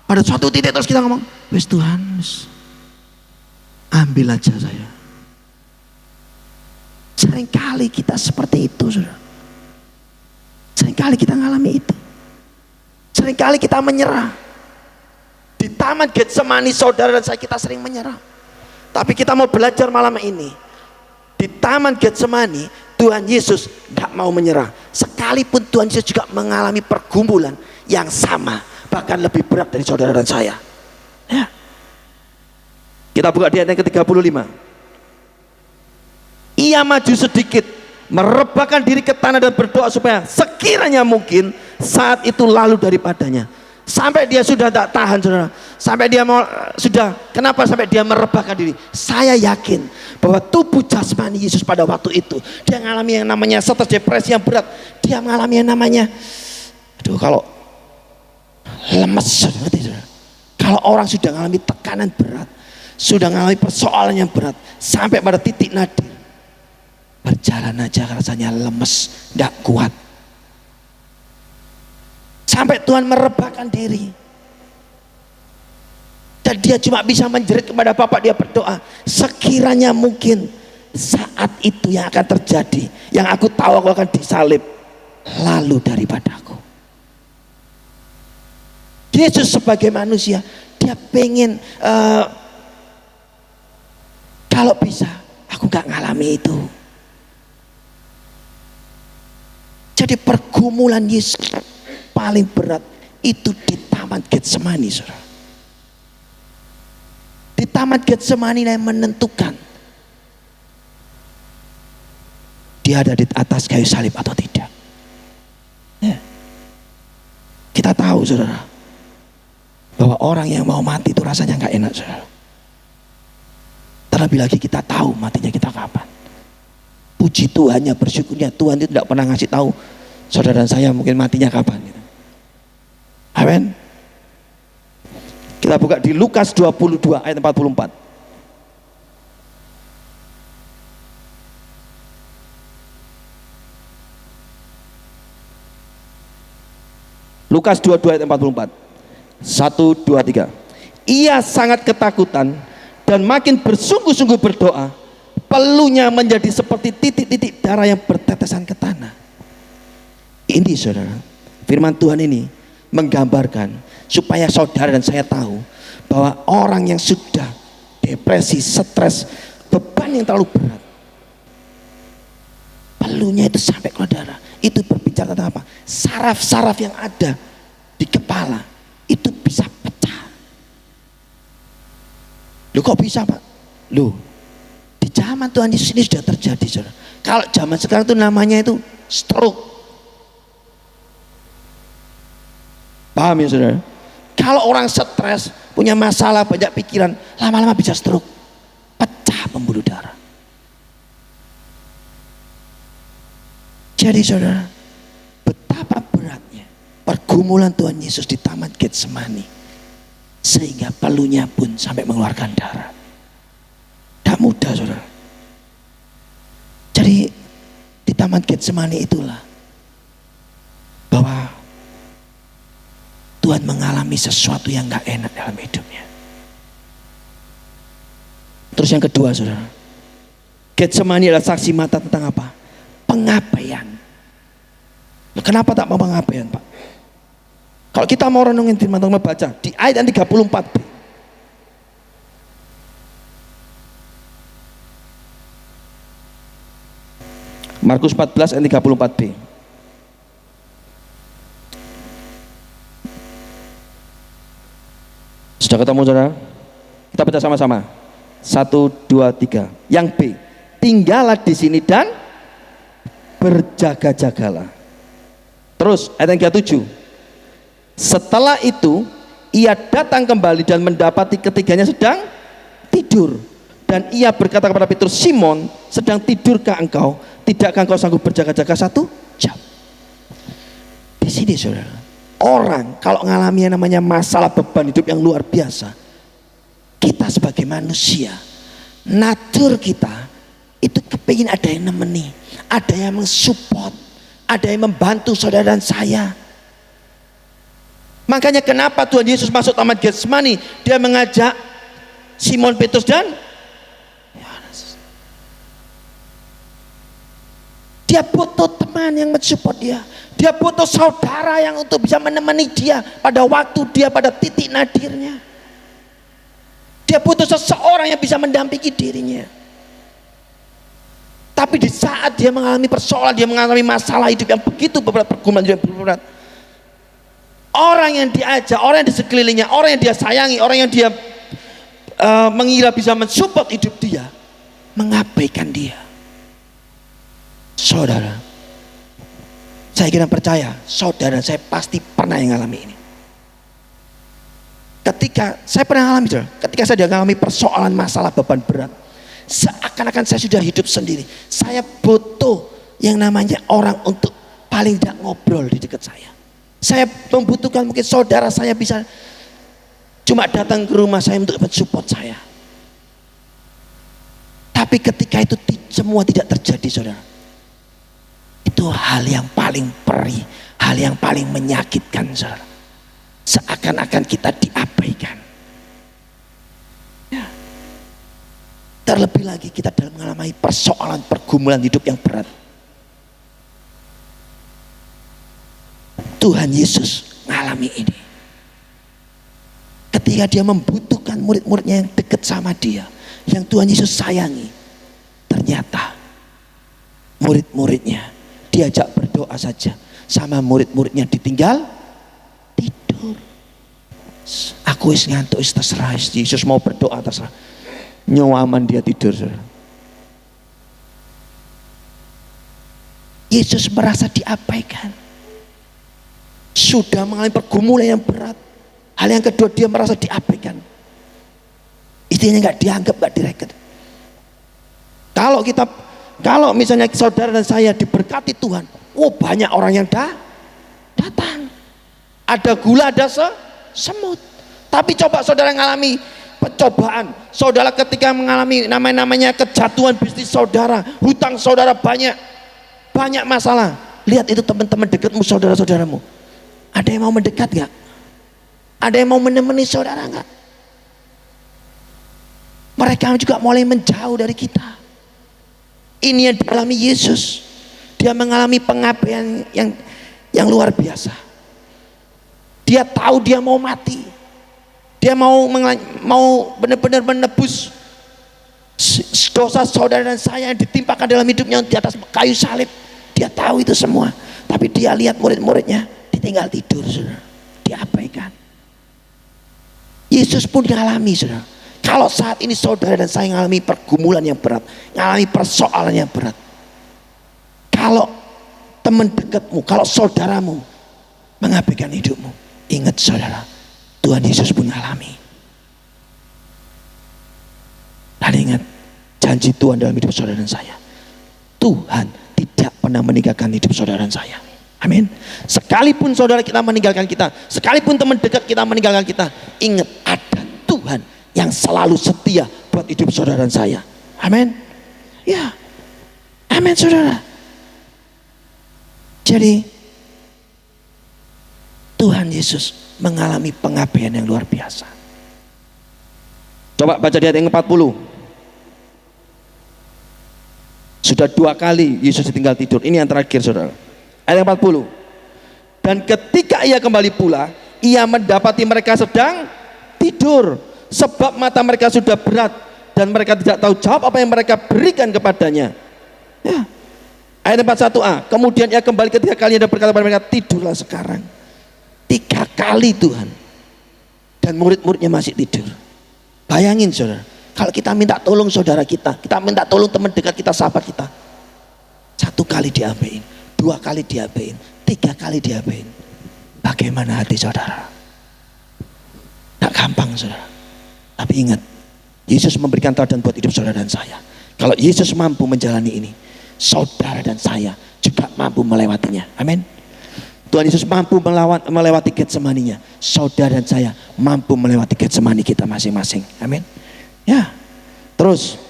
Pada suatu titik terus kita ngomong, wes Tuhan, ambil aja saya. Seringkali kita seperti itu, saudara. Seringkali kita mengalami itu. Seringkali kita menyerah. Di Taman Getsemani, saudara dan saya, kita sering menyerah. Tapi kita mau belajar malam ini. Di Taman Getsemani, Tuhan Yesus tidak mau menyerah. Sekalipun Tuhan Yesus juga mengalami pergumulan yang sama, bahkan lebih berat dari saudara dan saya. Ya. Kita buka di ayat yang ke-35. Ia maju sedikit, merebahkan diri ke tanah dan berdoa supaya sekiranya mungkin saat itu lalu daripadanya. Sampai dia sudah tak tahan, saudara. Sampai dia mau, sudah, kenapa sampai dia merebahkan diri? Saya yakin bahwa tubuh jasmani Yesus pada waktu itu, dia mengalami yang namanya stres, depresi yang berat. Dia mengalami yang namanya, aduh, kalau lemes, saudara. Kalau orang sudah mengalami tekanan berat, sudah mengalami persoalan yang berat, sampai pada titik nadir, berjalan aja rasanya lemes, tidak kuat. Sampai Tuhan merebahkan diri. Dan dia cuma bisa menjerit kepada Bapa, dia berdoa, sekiranya mungkin saat itu yang akan terjadi, yang aku tahu aku akan disalib, lalu daripadaku. Yesus sebagai manusia, dia pengen kalau bisa aku gak ngalami itu. Jadi pergumulan Yesus paling berat itu di Taman Getsemani, saudara. Di Taman Getsemani yang menentukan dia ada di atas kayu salib atau tidak. Ya. Kita tahu, saudara, bahwa orang yang mau mati itu rasanya nggak enak, saudara. Terlebih lagi kita tahu matinya kita kapan. Puji Tuhannya, bersyukurnya Tuhan itu tidak pernah ngasih tahu saudara dan saya mungkin matinya kapan. Amin. Kita buka di Lukas 22 ayat 44. Lukas 22 ayat 44. 1, 2, 3. Ia sangat ketakutan dan makin bersungguh-sungguh berdoa. Pelunya menjadi seperti titik-titik darah yang bertetesan ke tanah. Ini, saudara, firman Tuhan ini menggambarkan supaya saudara dan saya tahu bahwa orang yang sudah depresi, stres, beban yang terlalu berat, pelunya itu sampai ke darah. Itu berbicara tentang apa? Saraf-saraf yang ada di kepala itu bisa pecah. Loh, kok bisa, Pak? Loh, di zaman Tuhan Yesus ini sudah terjadi, saudara. Kalau zaman sekarang itu namanya itu stroke. Paham ya saudara? Kalau orang stres, punya masalah, banyak pikiran, lama-lama bisa stroke, pecah pembuluh darah. Jadi saudara, betapa beratnya pergumulan Tuhan Yesus di Taman Getsemani, sehingga pelunya pun sampai mengeluarkan darah. Tidak mudah saudara. Jadi di Taman Getsemani itulah bahwa Tuhan mengalami sesuatu yang gak enak dalam hidupnya. Terus yang kedua saudara, Getsemani adalah saksi mata tentang apa? Pengabaian. Kenapa tak mau pengabaian Pak? Kalau kita mau renungin teman-teman baca di ayat yang 34b. Markus 14 ayat 34b. Sudah ketemu saudara? Kita baca sama-sama. 1, 2, 3. Yang B, tinggallah di sini dan berjaga-jagalah. Terus ayat yang 37. Setelah itu ia datang kembali dan mendapati ketiganya sedang tidur. Dan ia berkata kepada Petrus, Simon, sedang titurkah engkau? Tidakkah engkau sanggup berjaga-jaga 1 jam? Di sini saudara, orang kalau mengalami yang namanya masalah beban hidup yang luar biasa, kita sebagai manusia, natur kita itu kepingin ada yang nemeni, ada yang mensupport, ada yang membantu saudara dan saya. Makanya kenapa Tuhan Yesus masuk Taman Getsemani, dia mengajak Simon Petrus dan Yohanes. Dia butuh teman yang mensupport dia. Dia butuh saudara yang untuk bisa menemani dia pada waktu dia pada titik nadirnya. Dia butuh seseorang yang bisa mendampingi dirinya. Tapi di saat dia mengalami persoalan, dia mengalami masalah hidup yang begitu berat, pergumulan hidup yang berat, orang yang diajak, orang yang di sekelilingnya, orang yang dia sayangi, orang yang dia mengira bisa mensupport hidup dia, mengabaikan dia. Saudara, saya kira percaya, saudara saya pasti pernah yang mengalami ini. Ketika saya pernah mengalami, ketika saya mengalami persoalan masalah beban berat, seakan-akan saya sudah hidup sendiri. Saya butuh yang namanya orang untuk paling tidak ngobrol di dekat saya. Saya membutuhkan mungkin saudara saya bisa cuma datang ke rumah saya untuk mensupport saya. Tapi ketika itu semua tidak terjadi saudara, itu hal yang paling perih, hal yang paling menyakitkan saudara. Seakan-akan kita diabaikan. Ya. Terlebih lagi kita dalam mengalami persoalan pergumulan hidup yang berat. Tuhan Yesus mengalami ini. Ketika dia membutuhkan murid-muridnya yang dekat sama dia, yang Tuhan Yesus sayangi, ternyata murid-muridnya diajak berdoa saja, sama murid-muridnya ditinggal tidur. Aku wis ngantuk, wis terserah, Yesus mau berdoa terserah. Nyawaman dia tidur. Yesus merasa diabaikan. Sudah mengalami pergumulan yang berat. Hal yang kedua, dia merasa diabaikan. Istrinya nggak dianggap, nggak direket. Kalau misalnya saudara dan saya diberkati Tuhan, banyak orang yang datang. Ada gula, ada semut. Tapi coba saudara mengalami pencobaan, saudara ketika mengalami namanya kejatuhan bisnis saudara, hutang saudara banyak masalah. Lihat itu teman-teman dekatmu, saudara-saudaramu. Ada yang mau mendekat gak? Ada yang mau menemani saudara gak? Mereka juga mulai menjauh dari kita. Ini yang dialami Yesus. Dia mengalami pengabaian yang luar biasa. Dia tahu dia mau mati. Dia mau benar-benar menebus dosa saudara dan saya yang ditimpakan dalam hidupnya di atas kayu salib. Dia tahu itu semua. Tapi dia lihat murid-muridnya ditinggal tidur, saudara. Diabaikan. Yesus pun mengalami, saudara. Kalau saat ini saudara dan saya mengalami pergumulan yang berat, mengalami persoalan yang berat, kalau teman dekatmu, kalau saudaramu mengabaikan hidupmu, Ingat saudara, Tuhan Yesus pun alami. Dan ingat, janji Tuhan dalam hidup saudara dan saya. Tuhan tidak pernah meninggalkan hidup saudara dan saya. Amin. Sekalipun saudara kita meninggalkan kita, sekalipun teman dekat kita meninggalkan kita, ingat ada Tuhan yang selalu setia buat hidup saudara dan saya. Amin. Ya. Amin saudara. Jadi Tuhan Yesus mengalami pengabdian yang luar biasa. Coba baca di ayat yang 40. Sudah 2 kali Yesus ditinggal tidur. Ini yang terakhir saudara. Ayat 40. Dan ketika ia kembali pula, ia mendapati mereka sedang tidur, sebab mata mereka sudah berat dan mereka tidak tahu jawab apa yang mereka berikan kepadanya. Ya. Ayat 41a. Kemudian ia kembali ketiga kalinya dan berkata kepada mereka, tidurlah sekarang. 3 kali Tuhan. Dan murid-muridnya masih tidur. Bayangin saudara, kalau kita minta tolong saudara kita minta tolong teman dekat kita, sahabat kita, 1 kali diabein, 2 kali diabein, 3 kali diabein. Bagaimana hati saudara? Tidak gampang saudara. Tapi ingat, Yesus memberikan teladan buat hidup saudara dan saya. Kalau Yesus mampu menjalani ini, saudara dan saya juga mampu melewatinya. Amin. Tuhan Yesus mampu melewati Getsemaninya. Saudara dan saya mampu melewati Getsemani kita masing-masing. Amin. Ya. Terus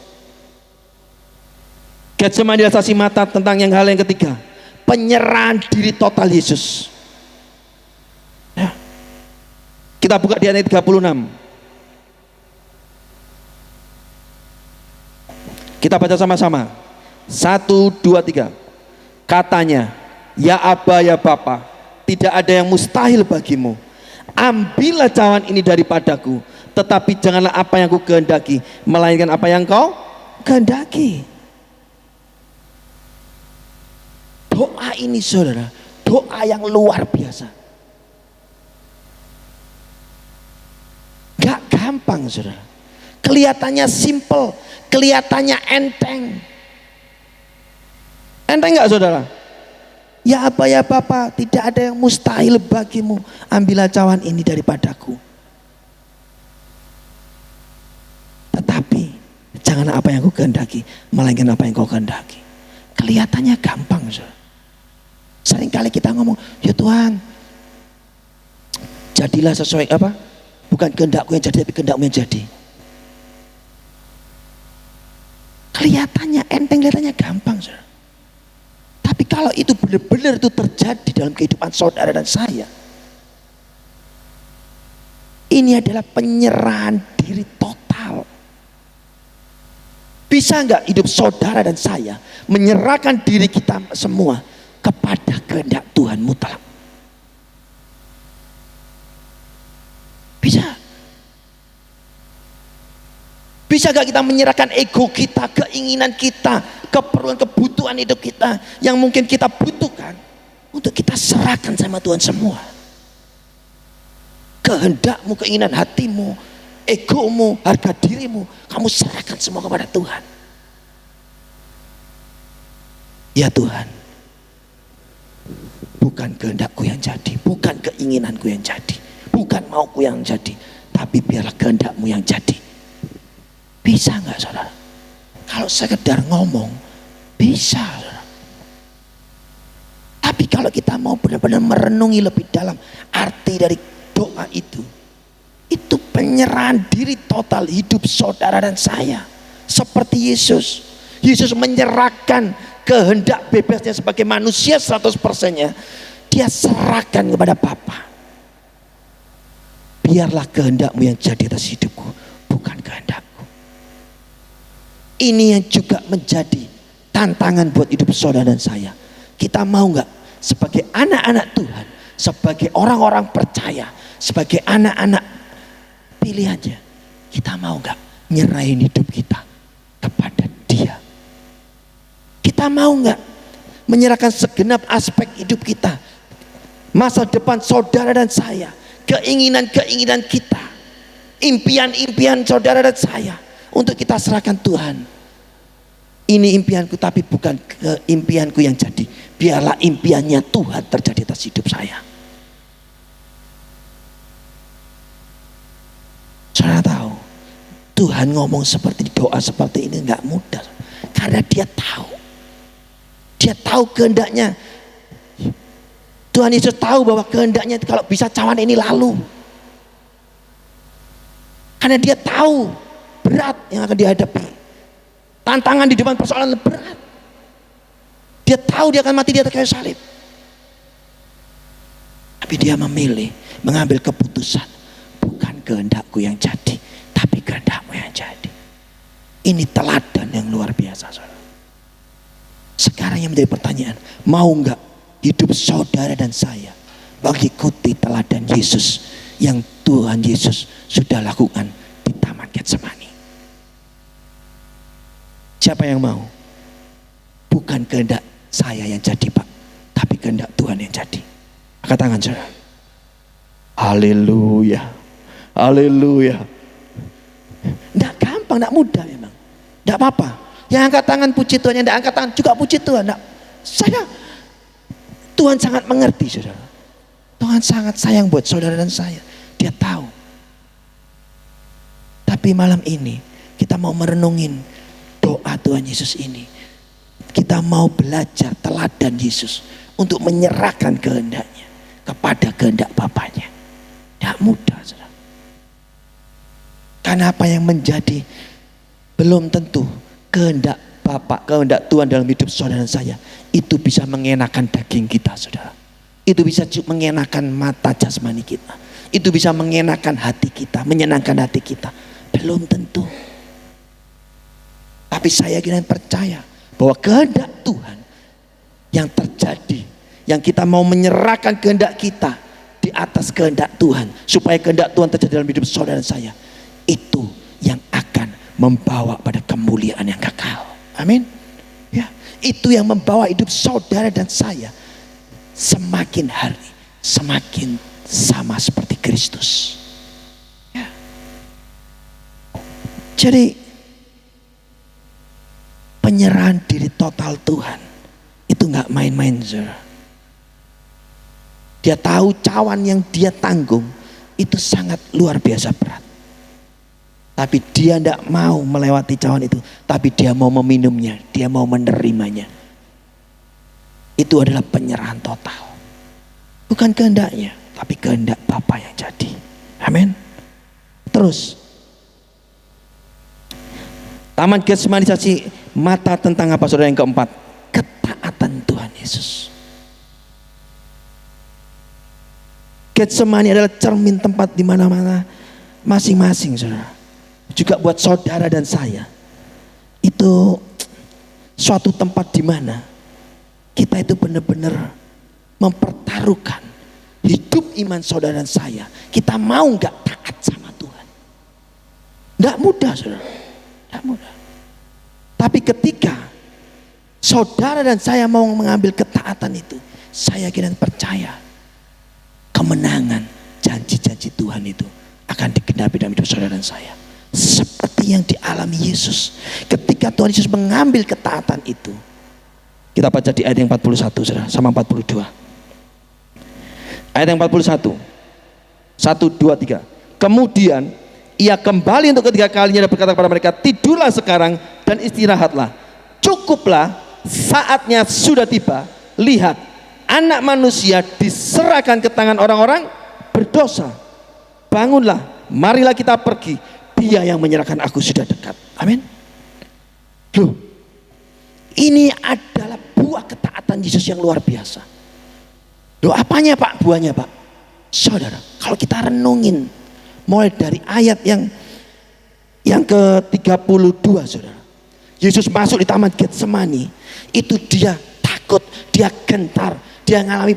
Getsemani adalah saksi mata tentang hal yang ketiga, penyerahan diri total Yesus. Ya. Kita buka di ayat 36. Kita baca sama-sama. 1, 2, 3. Katanya, ya Aba ya Bapa, tidak ada yang mustahil bagimu. Ambillah cawan ini daripadaku, tetapi janganlah apa yang ku kehendaki, melainkan apa yang kau kehendaki. Doa ini saudara, doa yang luar biasa. Gak gampang saudara. Kelihatannya simple, kelihatannya enteng. Enteng gak saudara? Ya Aba ya Bapa, tidak ada yang mustahil bagimu, ambillah cawan ini daripadaku, tetapi jangan apa yang ku kehendaki, melainkan apa yang kau kehendaki. Kelihatannya gampang saudara. Seringkali kita ngomong, ya Tuhan, jadilah sesuai apa? Bukan kehendakku yang jadi, tapi kehendakmu yang jadi. Kelihatannya enteng, kelihatannya gampang saudara. Tapi kalau itu benar-benar itu terjadi dalam kehidupan saudara dan saya, ini adalah penyerahan diri total. Bisa nggak hidup saudara dan saya menyerahkan diri kita semua kepada kehendak Tuhan mutlak? Bisa. Bisa gak kita menyerahkan ego kita, keinginan kita, keperluan, kebutuhan hidup kita yang mungkin kita butuhkan, untuk kita serahkan sama Tuhan semua. Kehendakmu, keinginan hatimu, egomu, harga dirimu, kamu serahkan semua kepada Tuhan. Ya Tuhan, bukan kehendakku yang jadi, bukan keinginanku yang jadi, bukan mauku yang jadi, tapi biarlah kehendakmu yang jadi. Bisa nggak saudara? Kalau sekedar ngomong bisa saudara. Tapi kalau kita mau benar-benar merenungi lebih dalam arti dari doa itu penyerahan diri total hidup saudara dan saya. Seperti Yesus. Yesus menyerahkan kehendak bebasnya sebagai manusia 100%-nya. Dia serahkan kepada Bapa. Biarlah kehendakmu yang jadi atas hidupku, bukan kehendakku. Ini yang juga menjadi tantangan buat hidup saudara dan saya. Kita mau nggak sebagai anak-anak Tuhan, sebagai orang-orang percaya, sebagai anak-anak pilihannya, kita mau nggak nyerahin hidup kita kepada Dia? Kita mau nggak menyerahkan segenap aspek hidup kita, masa depan saudara dan saya, keinginan-keinginan kita, impian-impian saudara dan saya, untuk kita serahkan Tuhan. Ini impianku, tapi bukan impianku yang jadi. Biarlah impiannya Tuhan terjadi atas hidup saya. Saudara tahu, Tuhan ngomong seperti doa seperti ini nggak mudah. Karena dia tahu kehendaknya. Tuhan Yesus tahu bahwa kehendaknya kalau bisa cawan ini lalu. Karena dia tahu berat yang akan dihadapi. Tantangan di depan persoalan berat. Dia tahu dia akan mati di atas kayu salib. Tapi dia memilih mengambil keputusan. Bukan kehendakku yang jadi, tapi kehendakmu yang jadi. Ini teladan yang luar biasa, saudara. Sekarang yang menjadi pertanyaan, mau nggak hidup saudara dan saya mengikuti teladan Yesus yang Tuhan Yesus sudah lakukan di Taman Getsemani? Siapa yang mau? Bukan kehendak saya yang jadi, Pak, tapi kehendak Tuhan yang jadi. Angkat tangan, saudara. Haleluya, haleluya. Tidak gampang, tidak mudah memang. Tidak apa-apa. Yang angkat tangan puji Tuhan, yang tidak angkat tangan juga puji Tuhan. Tuhan sangat mengerti, saudara. Tuhan sangat sayang buat saudara dan saya. Dia tahu. Tapi malam ini kita mau merenungin doa Tuhan Yesus ini. Kita mau belajar teladan Yesus untuk menyerahkan kehendaknya kepada kehendak Bapaknya. Tidak mudah, saudara. Karena apa yang menjadi belum tentu kehendak Bapak, kehendak Tuhan dalam hidup saudara dan saya, itu bisa mengenakan daging kita, saudara. Itu bisa mengenakan mata jasmani kita. Itu bisa mengenakan hati kita, menyenangkan hati kita. Belum tentu. Tapi saya kira percaya bahwa kehendak Tuhan yang terjadi, yang kita mau menyerahkan kehendak kita di atas kehendak Tuhan, supaya kehendak Tuhan terjadi dalam hidup saudara dan saya, itu yang akan membawa pada kemuliaan yang kekal. Amin. Ya, itu yang membawa hidup saudara dan saya semakin hari semakin sama seperti Kristus. Ya. Jadi penyerahan diri total Tuhan itu nggak main-main, saudara. Dia tahu cawan yang dia tanggung itu sangat luar biasa berat. Tapi dia tidak mau melewati cawan itu. Tapi dia mau meminumnya. Dia mau menerimanya. Itu adalah penyerahan total. Bukan kehendaknya, tapi kehendak Bapa yang jadi. Amin. Terus. Taman Getsemani saksi mata tentang apa, saudara, yang keempat? Ketaatan Tuhan Yesus. Getsemani adalah cermin tempat di mana-mana masing-masing, saudara. Juga buat saudara dan saya, itu suatu tempat di mana kita itu benar-benar mempertaruhkan hidup iman saudara dan saya. Kita mau nggak taat sama Tuhan? Nggak mudah, saudara. Nggak mudah. Tapi ketika saudara dan saya mau mengambil ketaatan itu, saya kira percaya kemenangan janji-janji Tuhan itu akan digenapi dalam hidup saudara dan saya. Seperti yang dialami Yesus ketika Tuhan Yesus mengambil ketaatan itu. Kita baca di ayat yang 41, saudara, sama 42. Ayat yang 41. 1, 2, 3. Kemudian ia kembali untuk ketiga kalinya dan berkata kepada mereka, tidurlah sekarang dan istirahatlah. Cukuplah, saatnya sudah tiba. Lihat, anak manusia diserahkan ke tangan orang-orang berdosa. Bangunlah, marilah kita pergi. Dia yang menyerahkan aku sudah dekat. Amin. Loh, ini adalah buah ketaatan Yesus yang luar biasa. Loh, apanya, Pak, buahnya, Pak? Saudara, kalau kita renungin mulai dari ayat yang ke-32, saudara. Yesus masuk di Taman Getsemani, itu dia takut, dia gentar, dia ngalami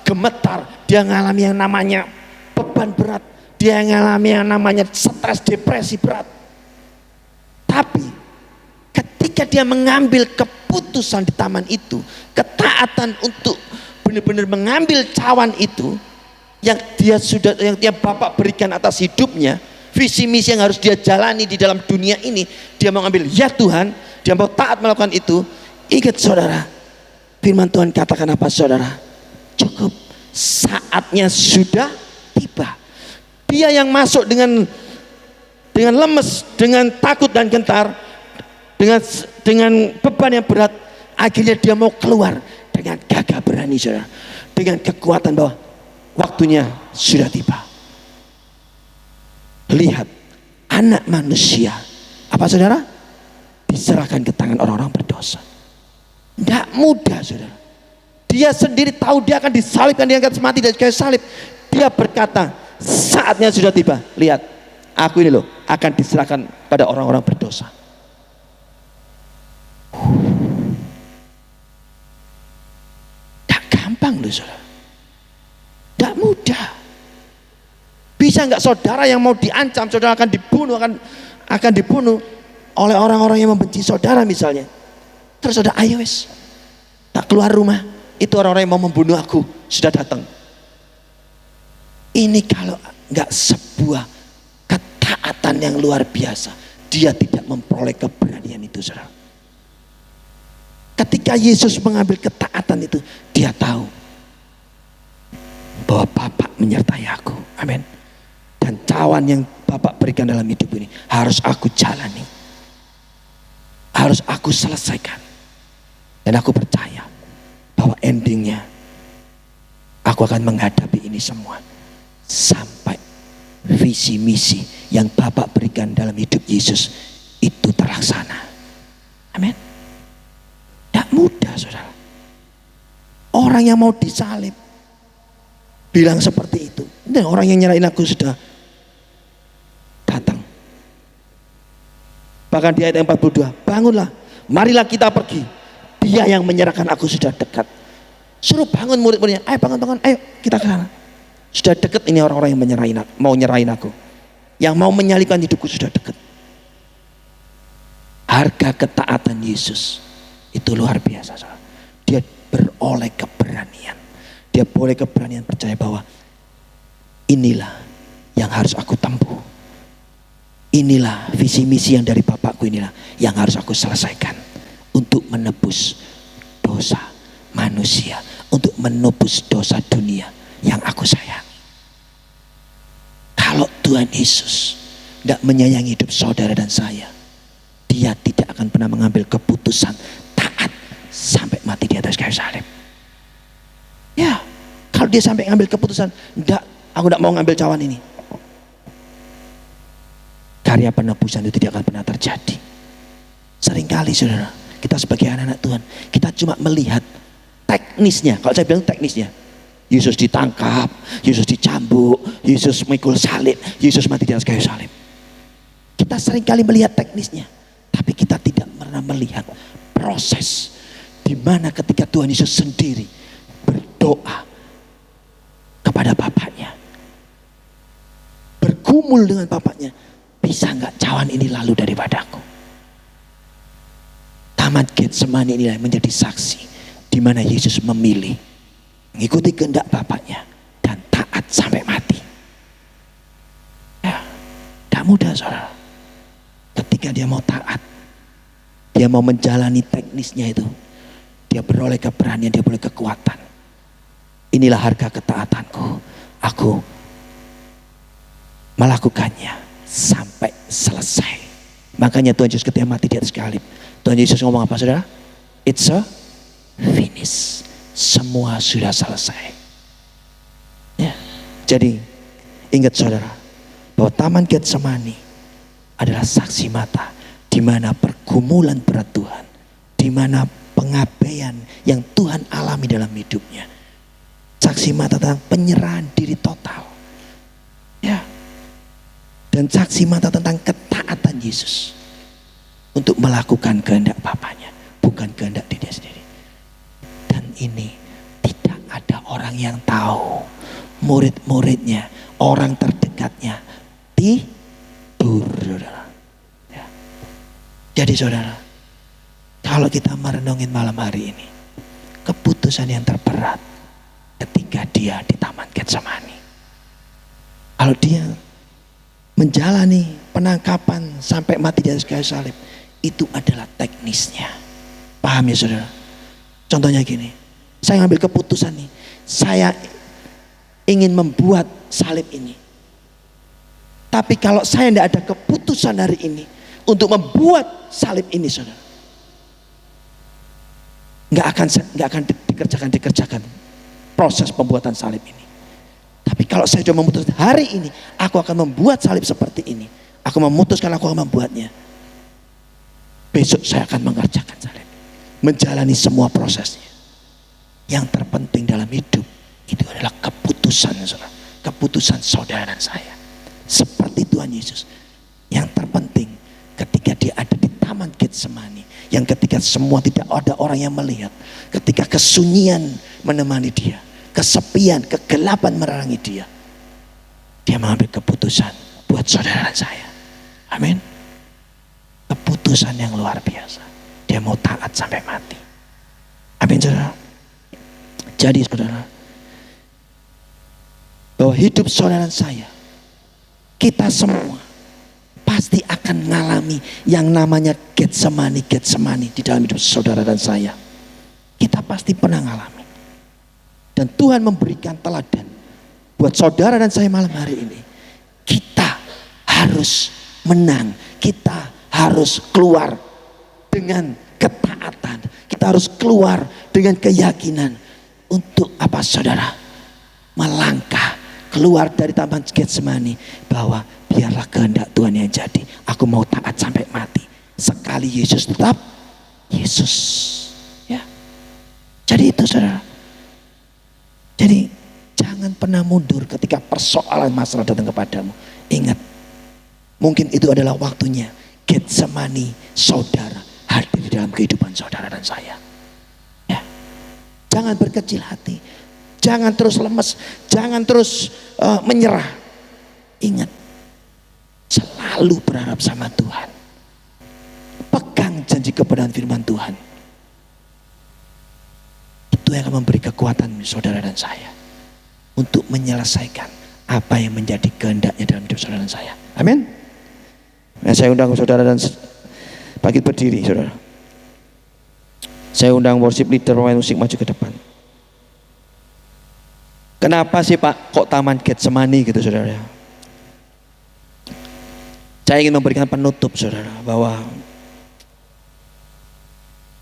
gemetar, dia ngalami yang namanya beban berat. Dia mengalami yang namanya stres, depresi berat. Tapi ketika dia mengambil keputusan di taman itu, ketaatan untuk benar-benar mengambil cawan itu yang dia Bapak berikan atas hidupnya, visi misi yang harus dia jalani di dalam dunia ini, dia mau ambil, ya Tuhan, dia mau taat melakukan itu. Ingat, saudara, firman Tuhan katakan apa, saudara? Cukup, saatnya sudah tiba. Dia yang masuk dengan dengan lemes, dengan takut dan gentar, dengan beban yang berat, akhirnya dia mau keluar dengan gagah berani, saudara, dengan kekuatan bahwa waktunya sudah tiba. Lihat, anak manusia, apa saudara? Diserahkan ke tangan orang-orang berdosa. Tidak mudah, saudara. Dia sendiri tahu dia akan disalibkan, dia akan mati dari kayu salib. Dia berkata, saatnya sudah tiba. Lihat, aku ini loh akan diserahkan pada orang-orang berdosa. Tidak gampang loh, saudara. Tidak mudah. Bisa nggak saudara yang mau diancam, saudara akan dibunuh oleh orang-orang yang membenci saudara misalnya. Terus ada ayo wes, tak keluar rumah, itu orang-orang yang mau membunuh aku sudah datang. Ini kalau nggak sebuah ketaatan yang luar biasa, dia tidak memperoleh keberanian itu, saudara. Ketika Yesus mengambil ketaatan itu, dia tahu bahwa Bapa menyertai aku. Amin. Dan cawan yang Bapak berikan dalam hidup ini harus aku jalani, harus aku selesaikan. Dan aku percaya bahwa endingnya aku akan menghadapi ini semua sampai visi misi yang Bapak berikan dalam hidup Yesus itu terlaksana. Amin. Tidak mudah, saudara. Orang yang mau disalib bilang seperti itu. Nah, orang yang nyerahin aku sudah datang. Bahkan di ayat 42, bangunlah, marilah kita pergi. Dia yang menyerahkan aku sudah dekat. Suruh bangun murid-muridnya, ayo bangun, ayo kita ke sana. Sudah dekat ini orang-orang yang mau nyerahin aku. Yang mau menyalibkan hidupku sudah dekat. Harga ketaatan Yesus itu luar biasa, saudara. Dia beroleh keberanian. Dia boleh keberanian percaya bahwa inilah yang harus aku tempuh. Inilah visi misi yang dari Bapakku, inilah yang harus aku selesaikan untuk menebus dosa manusia, untuk menebus dosa dunia yang aku sayangi. Kalau Tuhan Yesus tidak menyayangi hidup saudara dan saya, dia tidak akan pernah mengambil keputusan taat sampai mati di atas kayu salib. Ya, kalau dia sampai ngambil keputusan, aku tidak mau ngambil cawan ini, karya penebusan itu tidak akan pernah terjadi. Seringkali, saudara, kita sebagai anak-anak Tuhan, kita cuma melihat teknisnya. Kalau saya bilang teknisnya, Yesus ditangkap, Yesus dicambuk, Yesus memikul salib, Yesus mati di atas kayu salib. Kita seringkali melihat teknisnya, tapi kita tidak pernah melihat proses di mana ketika Tuhan Yesus sendiri berdoa kepada Bapaknya, bergumul dengan Bapaknya, bisa nggak cawan ini lalu daripadaku? Taman Getsemani inilah menjadi saksi di mana Yesus memilih mengikuti kehendak Bapaknya dan taat sampai mati. Ya, tidak mudah, saudara. Ketika dia mau taat, dia mau menjalani teknisnya itu, dia beroleh keberanian, dia beroleh kekuatan. Inilah harga ketaatanku. Aku melakukannya sampai selesai. Makanya Tuhan Yesus ketika mati di atas salib, Tuhan Yesus ngomong apa, saudara? It's a finish. Semua sudah selesai. Ya. Jadi ingat, saudara, bahwa Taman Getsemani adalah saksi mata di mana pergumulan berat Tuhan, di mana pengabaian yang Tuhan alami dalam hidupnya. Saksi mata tentang penyerahan diri total. Ya. Dan saksi mata tentang ketaatan Yesus untuk melakukan kehendak Bapaknya, bukan kehendak dirinya sendiri. Dan ini tidak ada orang yang tahu. Murid-muridnya, orang terdekatnya tidur, saudara. Ya. Jadi, saudara, kalau kita merenungin malam hari ini, keputusan yang terberat ketika dia di Taman Getsemani, kalau dia menjalani penangkapan sampai mati di atas kayu salib, itu adalah teknisnya. Paham ya, saudara? Contohnya gini, saya ngambil keputusan nih, saya ingin membuat salib ini, Tapi kalau saya tidak ada keputusan hari ini untuk membuat salib ini, saudara, nggak akan dikerjakan proses pembuatan salib ini. Tapi kalau saya sudah memutuskan hari ini aku akan membuat salib seperti ini, aku memutuskan aku akan membuatnya, besok saya akan mengerjakan salib, menjalani semua prosesnya. Yang terpenting dalam hidup itu adalah keputusan, saudara. Keputusan saudara dan saya. Seperti Tuhan Yesus. Yang terpenting ketika dia ada di Taman Getsemani, yang ketika semua tidak ada orang yang melihat, ketika kesunyian menemani dia, kesepian, kegelapan menerangi dia, dia mengambil keputusan buat saudara dan saya. Amin. Keputusan yang luar biasa. Dia mau taat sampai mati. Amin, saudara. Jadi saudara, bahwa hidup saudara dan saya, kita semua pasti akan mengalami yang namanya Getsemani di dalam hidup saudara dan saya. Kita pasti pernah mengalami. Dan Tuhan memberikan teladan buat saudara dan saya malam hari ini. Kita harus menang. Kita harus keluar dengan ketaatan. Kita harus keluar dengan keyakinan. Untuk apa, saudara? Melangkah keluar dari Taman Getsemani, bahwa biarlah kehendak Tuhan yang jadi. Aku mau taat sampai mati. Sekali Yesus tetap Yesus. Ya. Jadi itu, saudara. Jadi jangan pernah mundur ketika persoalan masalah datang kepadamu. Ingat, mungkin itu adalah waktunya Getsemani saudara hadir di dalam kehidupan saudara dan saya. Ya. Jangan berkecil hati. Jangan terus lemes. Jangan terus menyerah. Ingat, selalu berharap sama Tuhan. Pegang janji kebenaran firman Tuhan. Itu yang akan memberi kekuatan saudara dan saya untuk menyelesaikan apa yang menjadi kehendaknya dalam hidup saudara dan saya. Amin. Nah, saya undang saudara dan bangkit berdiri, saudara. Saya undang worship leader, pemain musik maju ke depan. Kenapa sih Pak kok Taman Getsemani gitu, saudara? Saya ingin memberikan penutup, saudara, bahwa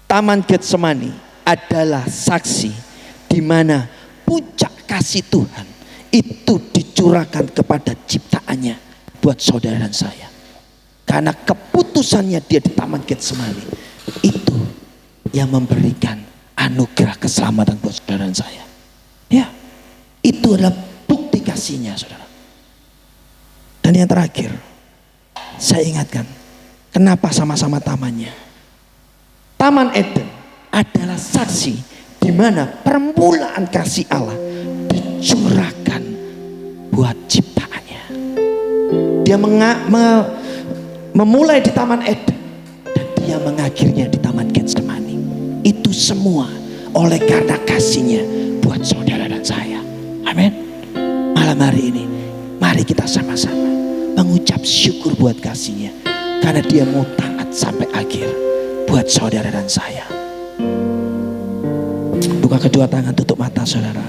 Taman Getsemani adalah saksi di mana puncak kasih Tuhan itu dicurahkan kepada ciptaannya buat saudara dan saya. Karena keputusannya dia di Taman Getsemani itu yang memberikan anugerah keselamatan buat saudara dan saya. Ya, itu adalah bukti kasihnya, saudara. Dan yang terakhir, saya ingatkan, kenapa sama-sama tamannya? Taman Eden adalah saksi di mana permulaan kasih Allah dicurahkan buat ciptaannya. Dia memulai di Taman Eden dan dia mengakhirinya di Taman Getsemani. Itu semua oleh karena kasihnya buat saudara dan saya. Amin. Malam hari ini mari kita sama-sama mengucap syukur buat kasihnya, karena dia mau taat sampai akhir buat saudara dan saya. Buka kedua tangan, tutup mata saudara.